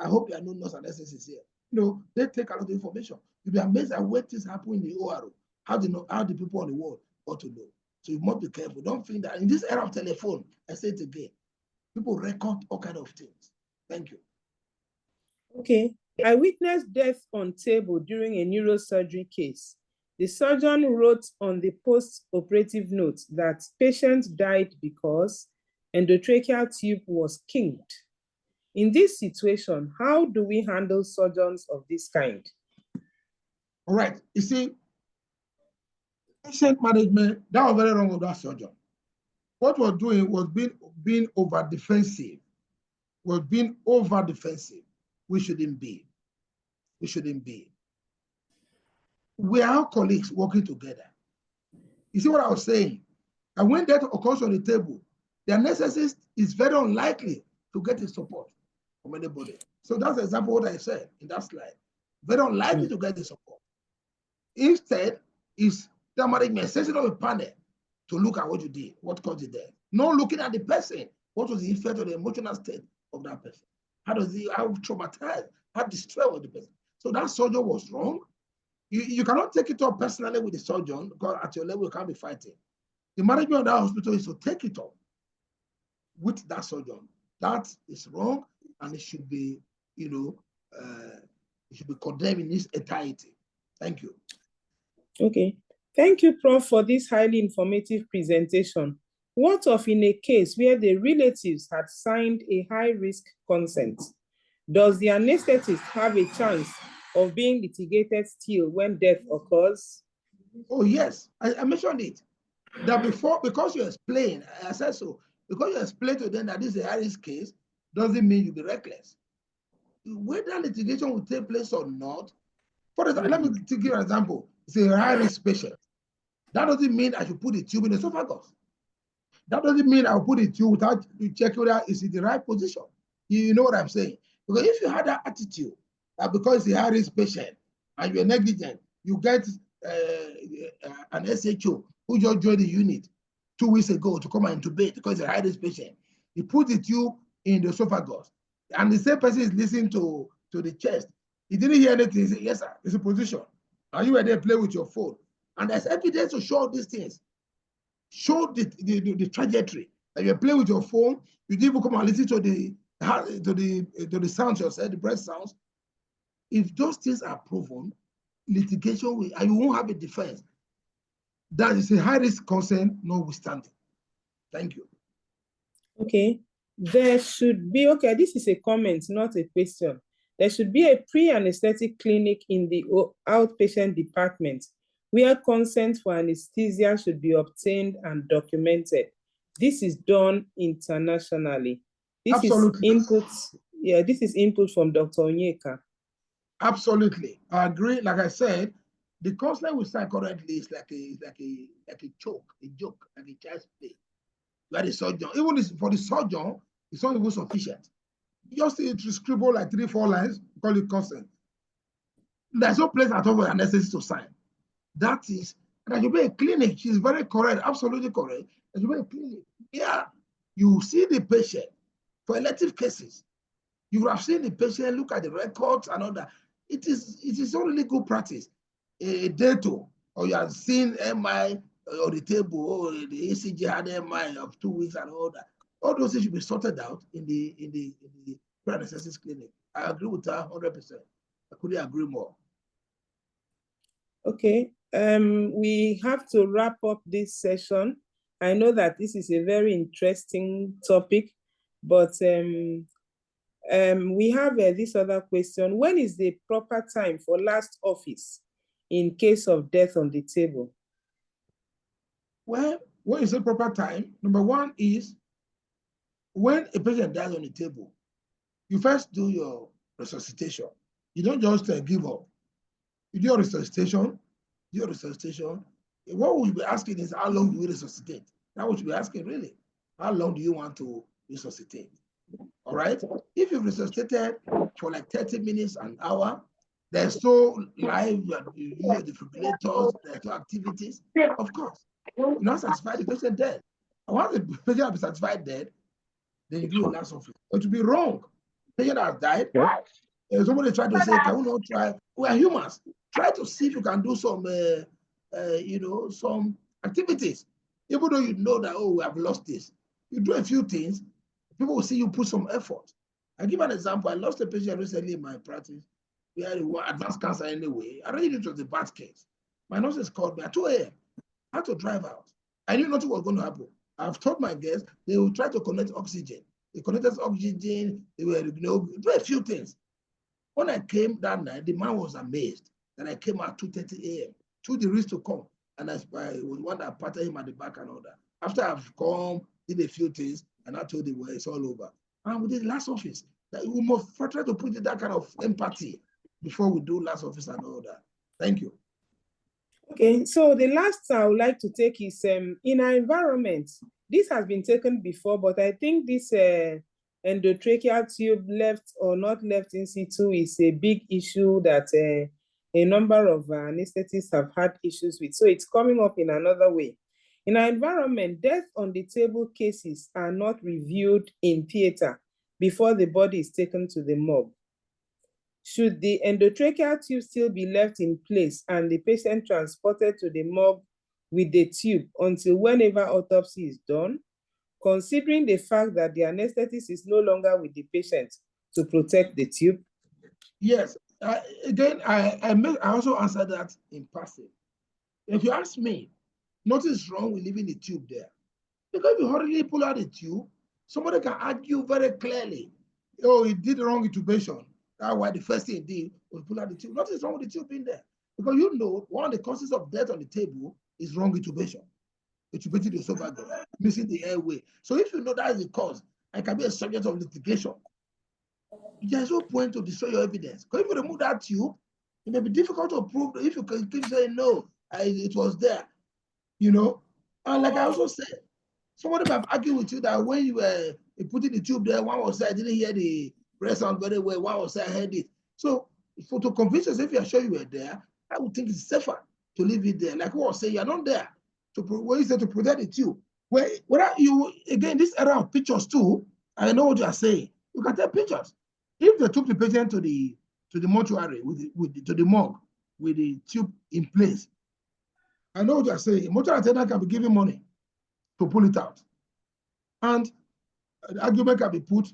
I hope there are no nurse and SSs here. They take a lot of information. You'll be amazed at what things happen in the ORO. How the people on the world ought to know. So you must be careful. Don't think that in this era of telephone, I say it again, people record all kinds of things. Thank you. Okay. I witnessed death on table during a neurosurgery case. The surgeon wrote on the post-operative note that patient died because endotracheal tube was kinked. In this situation, how do we handle surgeons of this kind? All right. You see, patient management, that was very wrong with that surgeon. What we're doing was being over defensive. We're being over defensive. We shouldn't be. We shouldn't be. We are colleagues working together. You see what I was saying? And when that occurs on the table, the anesthetist is very unlikely to get his support from anybody. So that's the example of what I said in that slide. Very unlikely to get the support. Instead, is the management setting up a panel to look at what you did, what caused the death. Not looking at the person, what was the effect of the emotional state of that person? How traumatized, how distressed was the person? So that surgeon was wrong. You cannot take it up personally with the surgeon because at your level you can't be fighting. The management of that hospital is to take it up with that surgeon. That is wrong, and it should be, it should be condemned in its entirety. Thank you. Okay. Thank you, Prof, for this highly informative presentation. What of in a case where the relatives had signed a high-risk consent? Does the anesthetist have a chance of being litigated still when death occurs? Oh, yes. I mentioned it. That before, because you explained, I said so, because you explained to them that this is a high-risk case, doesn't mean you'll be reckless. Whether litigation will take place or not, for example, let me give you an example. It's a high-risk patient. That doesn't mean I should put the tube in the esophagus. That doesn't mean I'll put the tube without checking whether it's in the right position. You know what I'm saying? Because if you had that attitude, that because it's a high-risk patient and you're negligent, you get an SHO who just joined the unit 2 weeks ago to come and intubate because it's a high-risk patient. He put the tube in the esophagus, and the same person is listening to the chest. He didn't hear anything. He said, yes, sir, it's a position. And you were there playing with your phone. And there's evidence to show these things. Show the trajectory. That you're playing with your phone, you didn't even come and listen to the sounds yourself, the breath sounds. If those things are proven, litigation will, and you won't have a defense. That is a high-risk concern, notwithstanding. Thank you. Okay. There should be, okay, this is a comment, not a question. There should be a pre-anesthetic clinic in the outpatient department where consent for anesthesia should be obtained and documented. This is done internationally. This Absolutely. is input, this is input from Dr. Onyeka. Absolutely. I agree. Like I said, the consent we sign currently is like a joke, like a child's play. Where the surgeon, even for the surgeon, it's not even sufficient. Just to scribble like 3-4 lines, call it consent. There's no place at all for anesthesia to sign. That is, there should be a clinic. She's very correct, absolutely correct. There should be a clinic. Yeah, you see the patient for elective cases. You have seen the patient, look at the records and all that. It is not really good practice. A data, or you have seen MI on the table, or the ECG had MI of 2 weeks and all that. All those things should be sorted out in the pre-anesthetic clinic. I agree with her 100%. I couldn't agree more. Okay, we have to wrap up this session. I know that this is a very interesting topic, but we have this other question. When is the proper time for last office in case of death on the table? Well, when you say proper time, number one is when a patient dies on the table, you first do your resuscitation. You don't just give up. You do your resuscitation. What we'll be asking is how long do we resuscitate? That's what you'll be asking, really. How long do you want to resuscitate? All right. If you've resuscitated for like 30 minutes, an hour, there's no live, you use defibrillators, there's no activities, of course. You're not satisfied the patient dead. And once the patient is satisfied dead, then you do a last office. It would be wrong. The patient has died. Somebody tried to say, can we not try? We are humans. Try to see if you can do some, some activities. Even though you know that, oh, we have lost this. You do a few things, people will see you put some effort. I'll give an example. I lost a patient recently in my practice. We had advanced cancer anyway. I already knew it was a bad case. My nurses called me at 2 a.m. I had to drive out. I knew nothing was going to happen. I've told my guests they will try to connect oxygen. They connected oxygen. They were, do a few things. When I came that night, the man was amazed that I came at 2:30 a.m. Took the risk to come. And I was one that patted him at the back and all that. After I've come, did a few things, and I told him, well, it's all over. And we did last office. That we must try to put in that kind of empathy before we do last office and all that. Thank you. Okay, so the last I would like to take is in our environment. This has been taken before, but I think this endotracheal tube left or not left in situ is a big issue that a number of anesthetists have had issues with. So it's coming up in another way. In our environment, death on the table cases are not reviewed in theater before the body is taken to the morgue. Should the endotracheal tube still be left in place and the patient transported to the morgue with the tube until whenever autopsy is done, considering the fact that the anesthetist is no longer with the patient to protect the tube? Yes. Again, I also answered that in passing. If you ask me, nothing's wrong with leaving the tube there. Because if you hurriedly pull out the tube, somebody can argue very clearly, oh, he did wrong intubation. That's why the first thing he did was pull out the tube. Nothing's wrong with the tube being there. Because you know, one of the causes of death on the table is wrong intubation. Intubating the esophagus, missing the airway. So if you know that is the cause, it can be a subject of litigation. There's no point to destroy your evidence. Because if you remove that tube, it may be difficult to prove. If you can keep saying, no, it was there, And like I also said, somebody might argue with you that when you were putting the tube there, one was saying, I didn't hear the breath sound very well, one was saying, I heard it. So to convince us, if you're sure you were there, I would think it's safer to leave it there. Like what I was saying, you're not there when you say to protect the tube. Again, this era of pictures too, I know what you are saying. You can take pictures. If they took the patient to the mortuary to the morgue with the tube in place, I know what you are saying. Mortuary attendant can be given money to pull it out. And the argument can be put,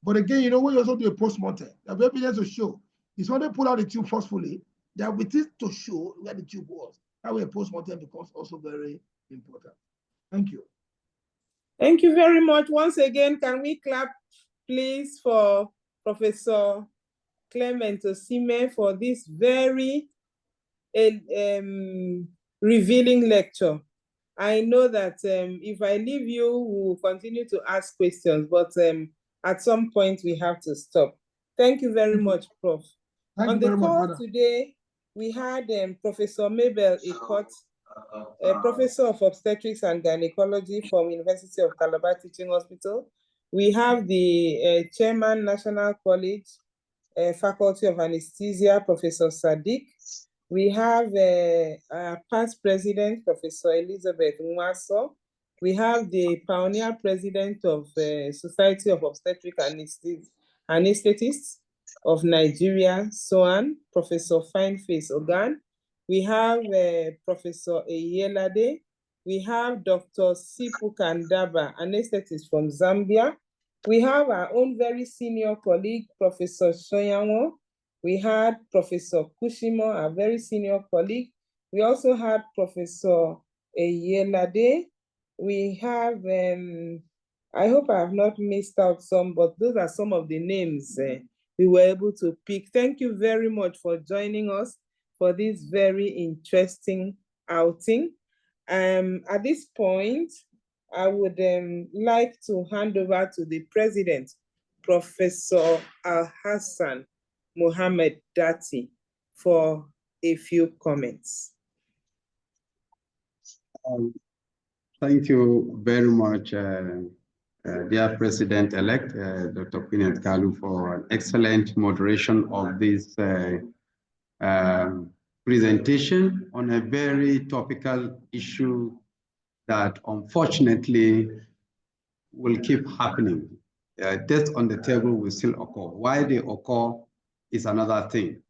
but again, when you also do a post-mortem, there will be evidence to show. It's when they pull out the tube forcefully, there will be things to show where the tube was. That way, a post-mortem becomes also very important. Thank you. Thank you very much. Once again, can we clap, please, for Professor Clement Osimhen for this very revealing lecture. I know that if I leave you, we will continue to ask questions, but at some point we have to stop. Thank you very much, Prof. On the call today, we had Professor Mabel Ikot, Professor of Obstetrics and Gynecology from University of Calabar Teaching Hospital. We have the Chairman, National College, Faculty of Anesthesia, Professor Sadiq. We have past president, Professor Elizabeth Nwaso. We have the pioneer president of Society of Obstetric Anesthetists of Nigeria, SOAN, Professor Fineface Ogan. We have Professor Eyelade. We have Dr. Sipu Kandaba, anesthetist from Zambia. We have our own very senior colleague, Professor Soyanwo. We had Professor Kushimo, our very senior colleague. We also had Professor Eyelade. We have, I hope I have not missed out some, but those are some of the names we were able to pick. Thank you very much for joining us for this very interesting outing. At this point, I would like to hand over to the president, Professor Al-Hassan Mohammed Dati, for a few comments. Thank you very much, dear President-elect, Dr. Queen Kalu, for an excellent moderation of this presentation on a very topical issue that unfortunately will keep happening. Deaths on the table will still occur. Why they occur is another thing.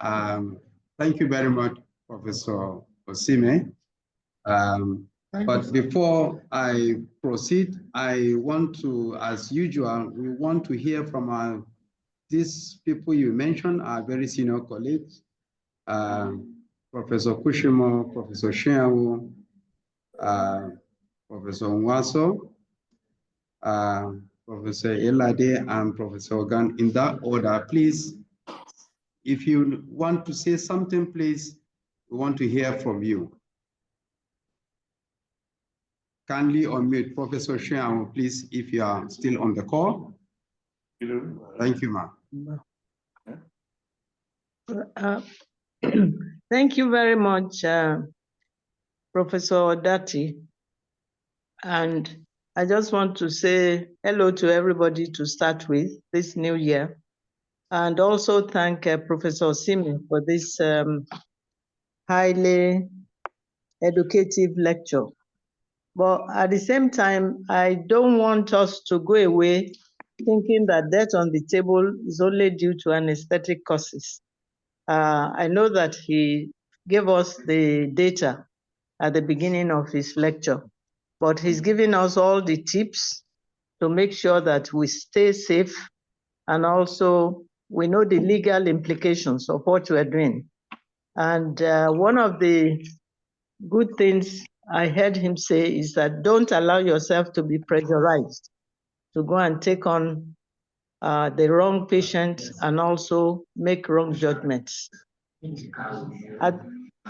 Thank you very much, Professor Osime. But before I proceed, I want to, as usual, we want to hear from these people you mentioned, our very senior colleagues, Professor Kushimo, Professor Shiawu, Professor Nwaso, Professor Elade, and Professor Ogan. In that order, please, if you want to say something, please, we want to hear from you. Kindly unmute Professor Shiawu, please, if you are still on the call. Thank you, ma'am. Thank you very much, Professor Dati. And I just want to say hello to everybody to start with this new year. And also thank Professor Simi for this highly educative lecture. But at the same time, I don't want us to go away thinking that death on the table is only due to anesthetic causes. I know that he gave us the data at the beginning of his lecture, but he's giving us all the tips to make sure that we stay safe, and also we know the legal implications of what we're doing. And one of the good things I heard him say is that don't allow yourself to be pressurized to go and take on the wrong patient and also make wrong judgments.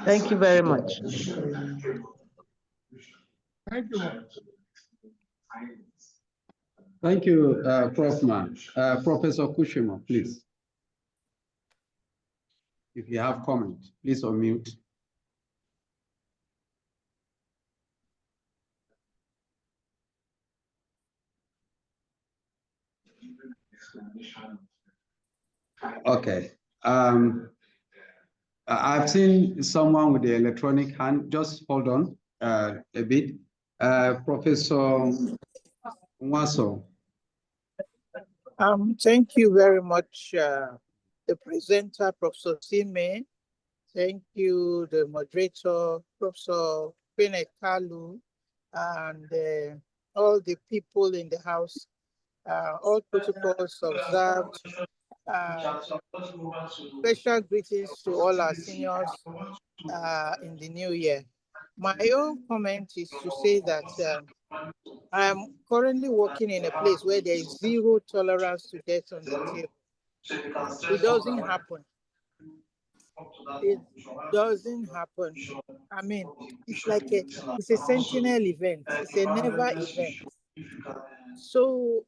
Thank you very much. Thank you. Thank you, Prof. Man. Professor Kushimo, please. If you have comments, please unmute. Okay. I've seen someone with the electronic hand. Just hold on a bit. Professor Nwaso. Thank you very much, the presenter, Professor Sime. Thank you, the moderator, Professor Queen Kalu, and all the people in the house. All protocols observed. Special greetings to all our seniors in the new year. My own comment is to say that I am currently working in a place where there is zero tolerance to death on the table. It doesn't happen. It doesn't happen. I mean, it's like it's a sentinel event. It's a never event. So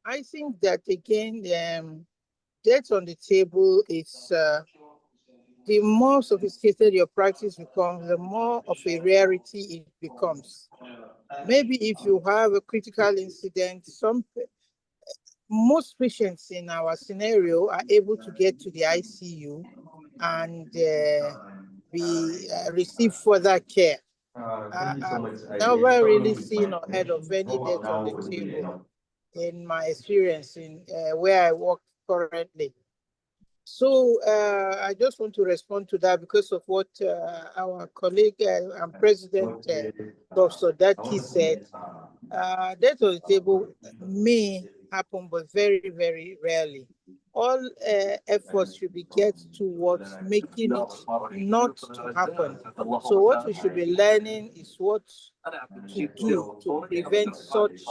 I think that again, death on the table is the more sophisticated your practice becomes, the more of a rarity it becomes. Maybe if you have a critical incident, most patients in our scenario are able to get to the ICU and receive further care. I've never really seen or heard of any death on the table in my experience in where I work currently. So I just want to respond to that because of what our colleague and President Dr. Dati said. Death on the table may happen, but very, very rarely. All efforts should be geared towards making it not to happen. So what we should be learning is what to do to prevent such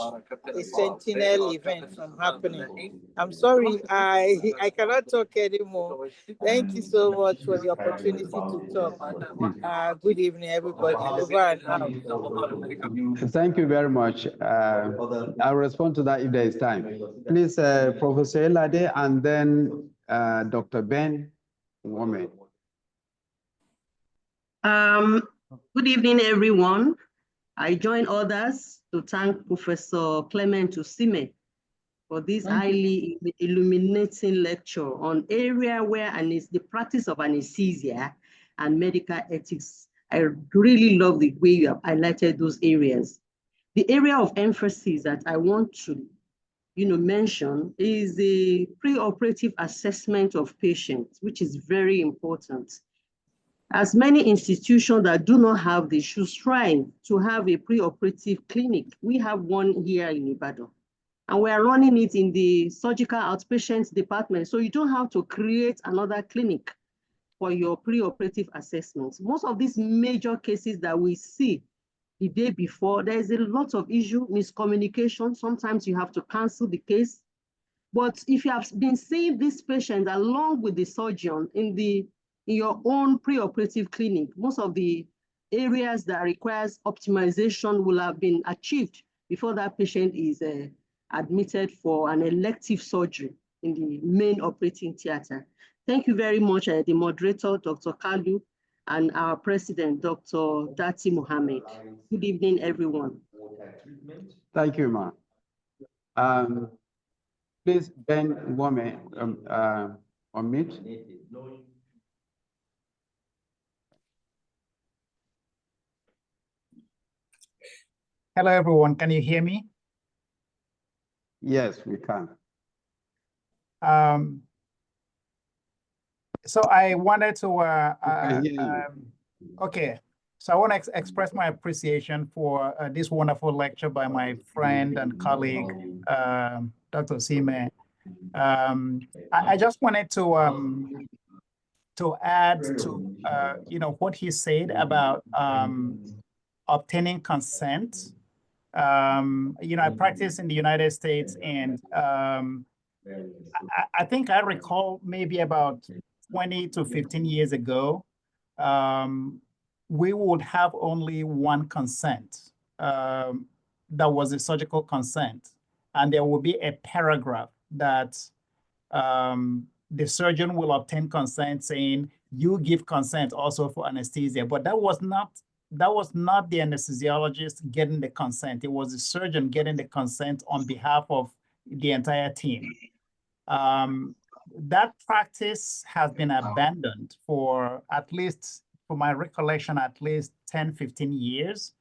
a sentinel event from happening. I'm sorry, I cannot talk anymore. Thank you so much for the opportunity to talk. Good evening, everybody. Over and out. Thank you very much. I'll respond to that if there is time. Please, Professor Elade, and then Dr. Ben Nwome. Good evening, everyone. I join others to thank Professor Clement Osimhen for this highly illuminating lecture on area where the practice of anesthesia and medical ethics. I really love the way you have highlighted those areas. The area of emphasis that I want to mention is the preoperative assessment of patients, which is very important. As many institutions that do not have this should strive to have a preoperative clinic. We have one here in Ibadan, and we are running it in the surgical outpatient department. So you don't have to create another clinic for your preoperative assessments. Most of these major cases that we see the day before, there's a lot of issue, miscommunication. Sometimes you have to cancel the case. But if you have been seeing these patients along with the surgeon in your own preoperative clinic, most of the areas that requires optimization will have been achieved before that patient is admitted for an elective surgery in the main operating theater. Thank you very much, the moderator, Dr. Kalu, and our president, Dr. Dati Mohammed. Good evening, everyone. Thank you, ma'am. Please, Ben Nwome, unmute. Hello, everyone. Can you hear me? Yes, we can. So I wanted to, okay. So I want to express my appreciation for this wonderful lecture by my friend and colleague, Dr. Osimhen. I just wanted to add to, what he said about obtaining consent. I practice in the United States, and I think I recall maybe about 20 to 15 years ago, we would have only one consent. That was a surgical consent. And there will be a paragraph that the surgeon will obtain consent saying, you give consent also for anesthesia. But that was not the anesthesiologist getting the consent. It was the surgeon getting the consent on behalf of the entire team. That practice has been abandoned for at least, for my recollection, at least 10, 15 years.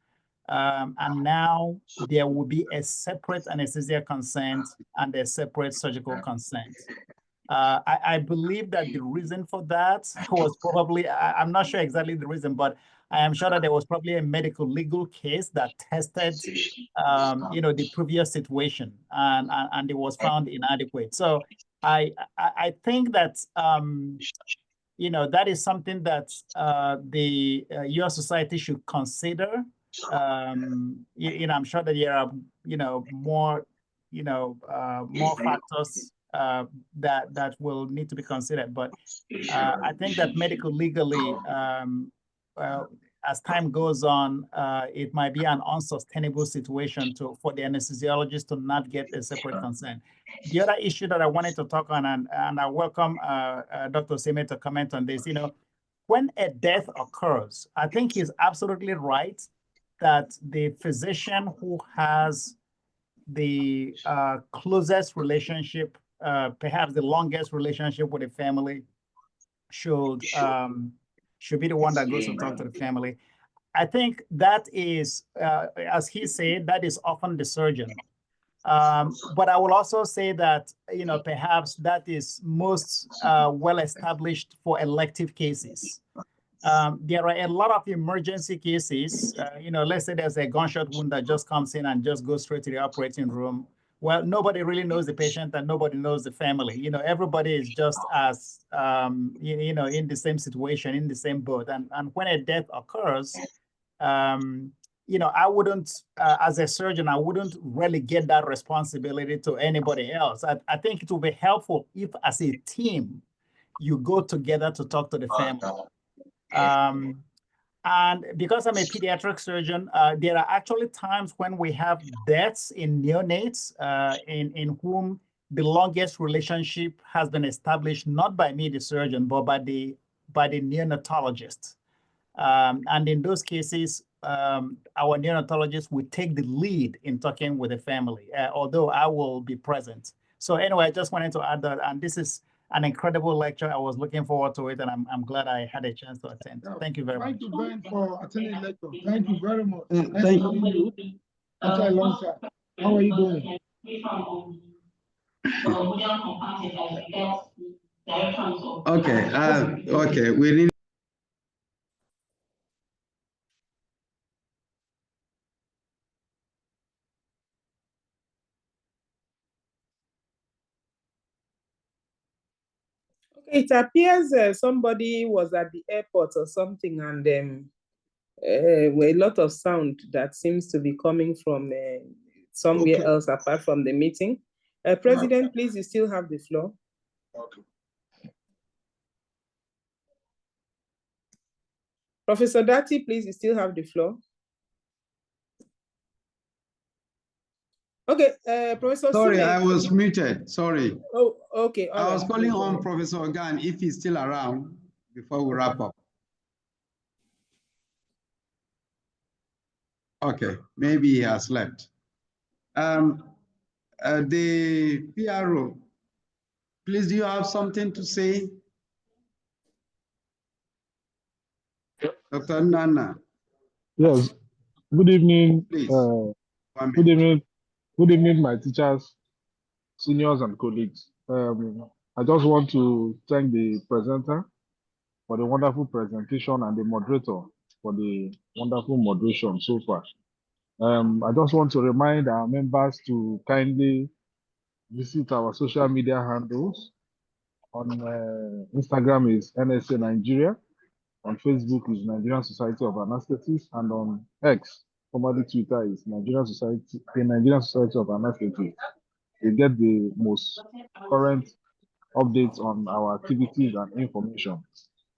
And now there will be a separate anesthesia consent and a separate surgical consent. I believe that the reason for that was probably, I'm not sure exactly the reason, but I am sure that there was probably a medical legal case that tested, the previous situation, and it was found inadequate. So I think that, that is something that the US society should consider. I'm sure that there are, more factors that will need to be considered. But I think that medical legally, as time goes on, it might be an unsustainable situation for the anesthesiologist to not get a separate consent. The other issue that I wanted to talk on, and I welcome Dr. Osimhen to comment on this, when a death occurs, I think he's absolutely right that the physician who has the closest relationship, perhaps the longest relationship with the family, should be the one that goes to talk to the family. I think that is, as he said, that is often the surgeon. But I will also say that, perhaps that is most well established for elective cases. There are a lot of emergency cases. Let's say there's a gunshot wound that just comes in and just goes straight to the operating room. Well, nobody really knows the patient and nobody knows the family. Everybody is just as, in the same situation, in the same boat. And when a death occurs, I wouldn't, as a surgeon, I wouldn't relegate that responsibility to anybody else. I think it will be helpful if, as a team, you go together to talk to the family. And because I'm a pediatric surgeon, there are actually times when we have deaths in neonates in whom the longest relationship has been established, not by me, the surgeon, but by the neonatologist. And in those cases, our neonatologist will take the lead in talking with the family, although I will be present. So anyway, I just wanted to add that, and this is an incredible lecture. I was looking forward to it, and I'm glad I had a chance to attend. Thank you very much. Thank you, Ben, for attending the lecture. Thank you very much. Thank you. After a long time. How are you doing? Okay, we need. It appears somebody was at the airport or something, and a lot of sound that seems to be coming from somewhere else apart from the meeting. President, please, you still have the floor. Okay. Professor Dati, please, you still have the floor. Okay, Professor. Sorry, Sime, I was muted. Sorry. Oh, okay. I was calling on Professor Ogan if he's still around before we wrap up. Okay, maybe he has left. The PRO, please, do you have something to say? Dr. Nana. Yes. Good evening. Please. Good evening. Good evening, my teachers, seniors, and colleagues. I just want to thank the presenter for the wonderful presentation and the moderator for the wonderful moderation so far. I just want to remind our members to kindly visit our social media handles. On Instagram is NSA Nigeria. On Facebook is Nigerian Society of Anesthetists, and on X, formerly Twitter, is the Nigerian Society of Anesthetists. You get the most current updates on our activities and information,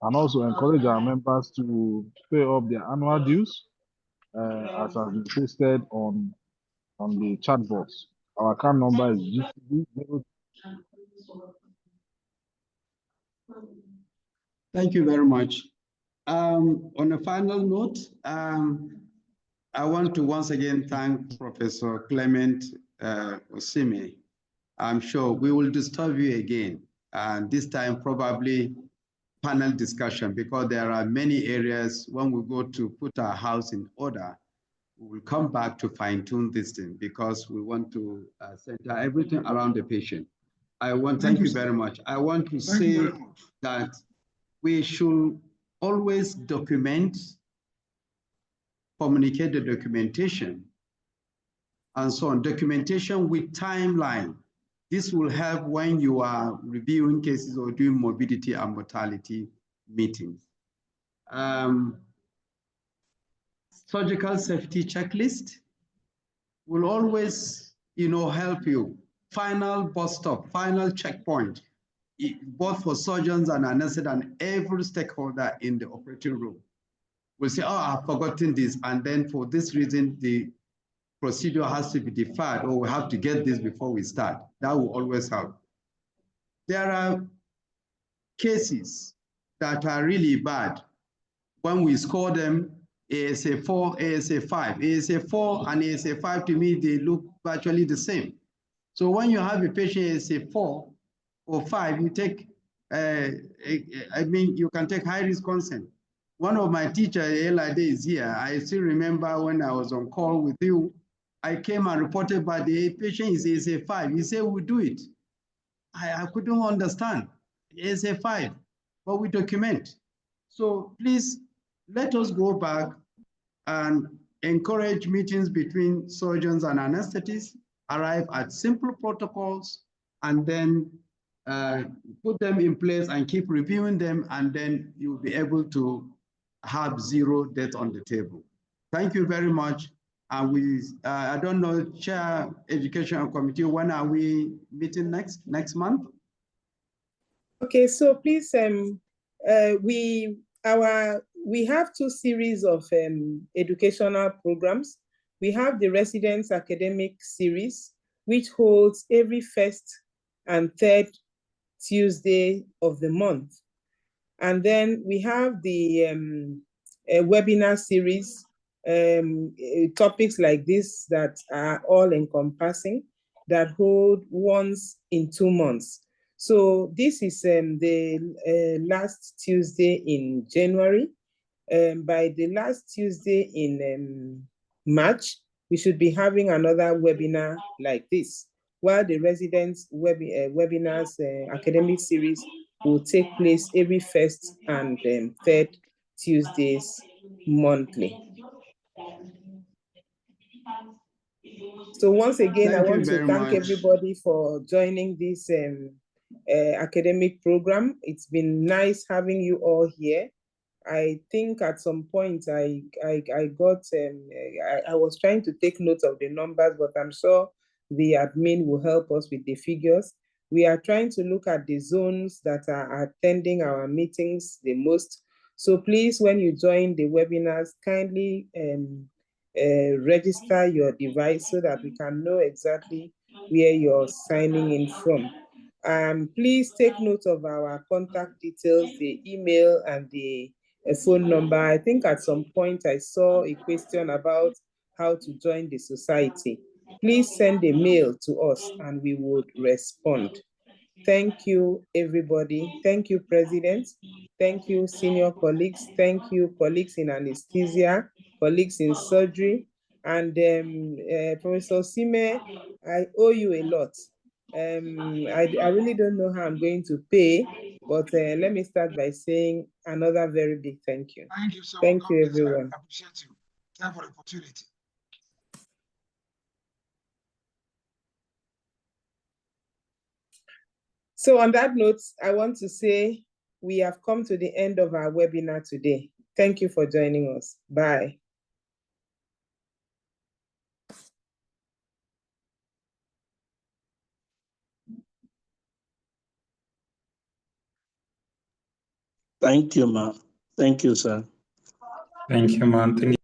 and also encourage our members to pay up their annual dues, as has been posted on the chat box. Our account number is GCB. Thank you very much. On a final note, I want to once again thank Professor Clement Osime. I'm sure we will disturb you again, and this time probably panel discussion, because there are many areas when we go to put our house in order, we will come back to fine tune this thing, because we want to center everything around the patient. Thank you very much. I want to say that we should always document, communicate the documentation, and so on. Documentation with timeline. This will help when you are reviewing cases or doing morbidity and mortality meetings. Surgical safety checklist will always, help you. Final bus stop, final checkpoint, both for surgeons and anesthetists and every stakeholder in the operating room will say, oh, I've forgotten this. And then for this reason, the procedure has to be deferred, or we have to get this before we start. That will always help. There are cases that are really bad. When we score them, ASA 4, ASA 5. ASA 4 and ASA 5, to me, they look virtually the same. So when you have a patient ASA 4 or 5, you take, you can take high-risk consent. One of my teachers, Elade, is here. I still remember when I was on call with you, I came and reported by the patient, is a 5. He said, we'll do it. I couldn't understand. It's a 5, but we document. So please, let us go back and encourage meetings between surgeons and anesthetists, arrive at simple protocols, and then put them in place and keep reviewing them, and then you'll be able to have 0 death on the table. Thank you very much. And I don't know, Chair Education Committee, when are we meeting next month? Okay, so please, we have 2 series of educational programs. We have the Residence Academic Series, which holds every 1st and 3rd Tuesday of the month. And then we have the webinar series, topics like this that are all encompassing, that hold once in 2 months. So this is the last Tuesday in January. By the last Tuesday in March, we should be having another webinar like this, while the residents webinars academic series will take place every 1st and 3rd Tuesdays monthly. So once again, I want to thank everybody for joining this academic program. It's been nice having you all here. I think at some point I was trying to take note of the numbers, but I'm sure the admin will help us with the figures. We are trying to look at the zones that are attending our meetings the most. So please, when you join the webinars, kindly register your device so that we can know exactly where you're signing in from. Please take note of our contact details, the email and the phone number. I think at some point I saw a question about how to join the society. Please send a mail to us and we would respond. Thank you, everybody. Thank you, President. Thank you, senior colleagues. Thank you, colleagues in anesthesia, colleagues in surgery. And Professor Sime, I owe you a lot. I really don't know how I'm going to pay, but let me start by saying another very big thank you. Thank you so much. Thank you, everyone. I appreciate you. Thank you for the opportunity. So on that note, I want to say we have come to the end of our webinar today. Thank you for joining us. Bye. Thank you, ma'am. Thank you, sir. Thank you, ma'am.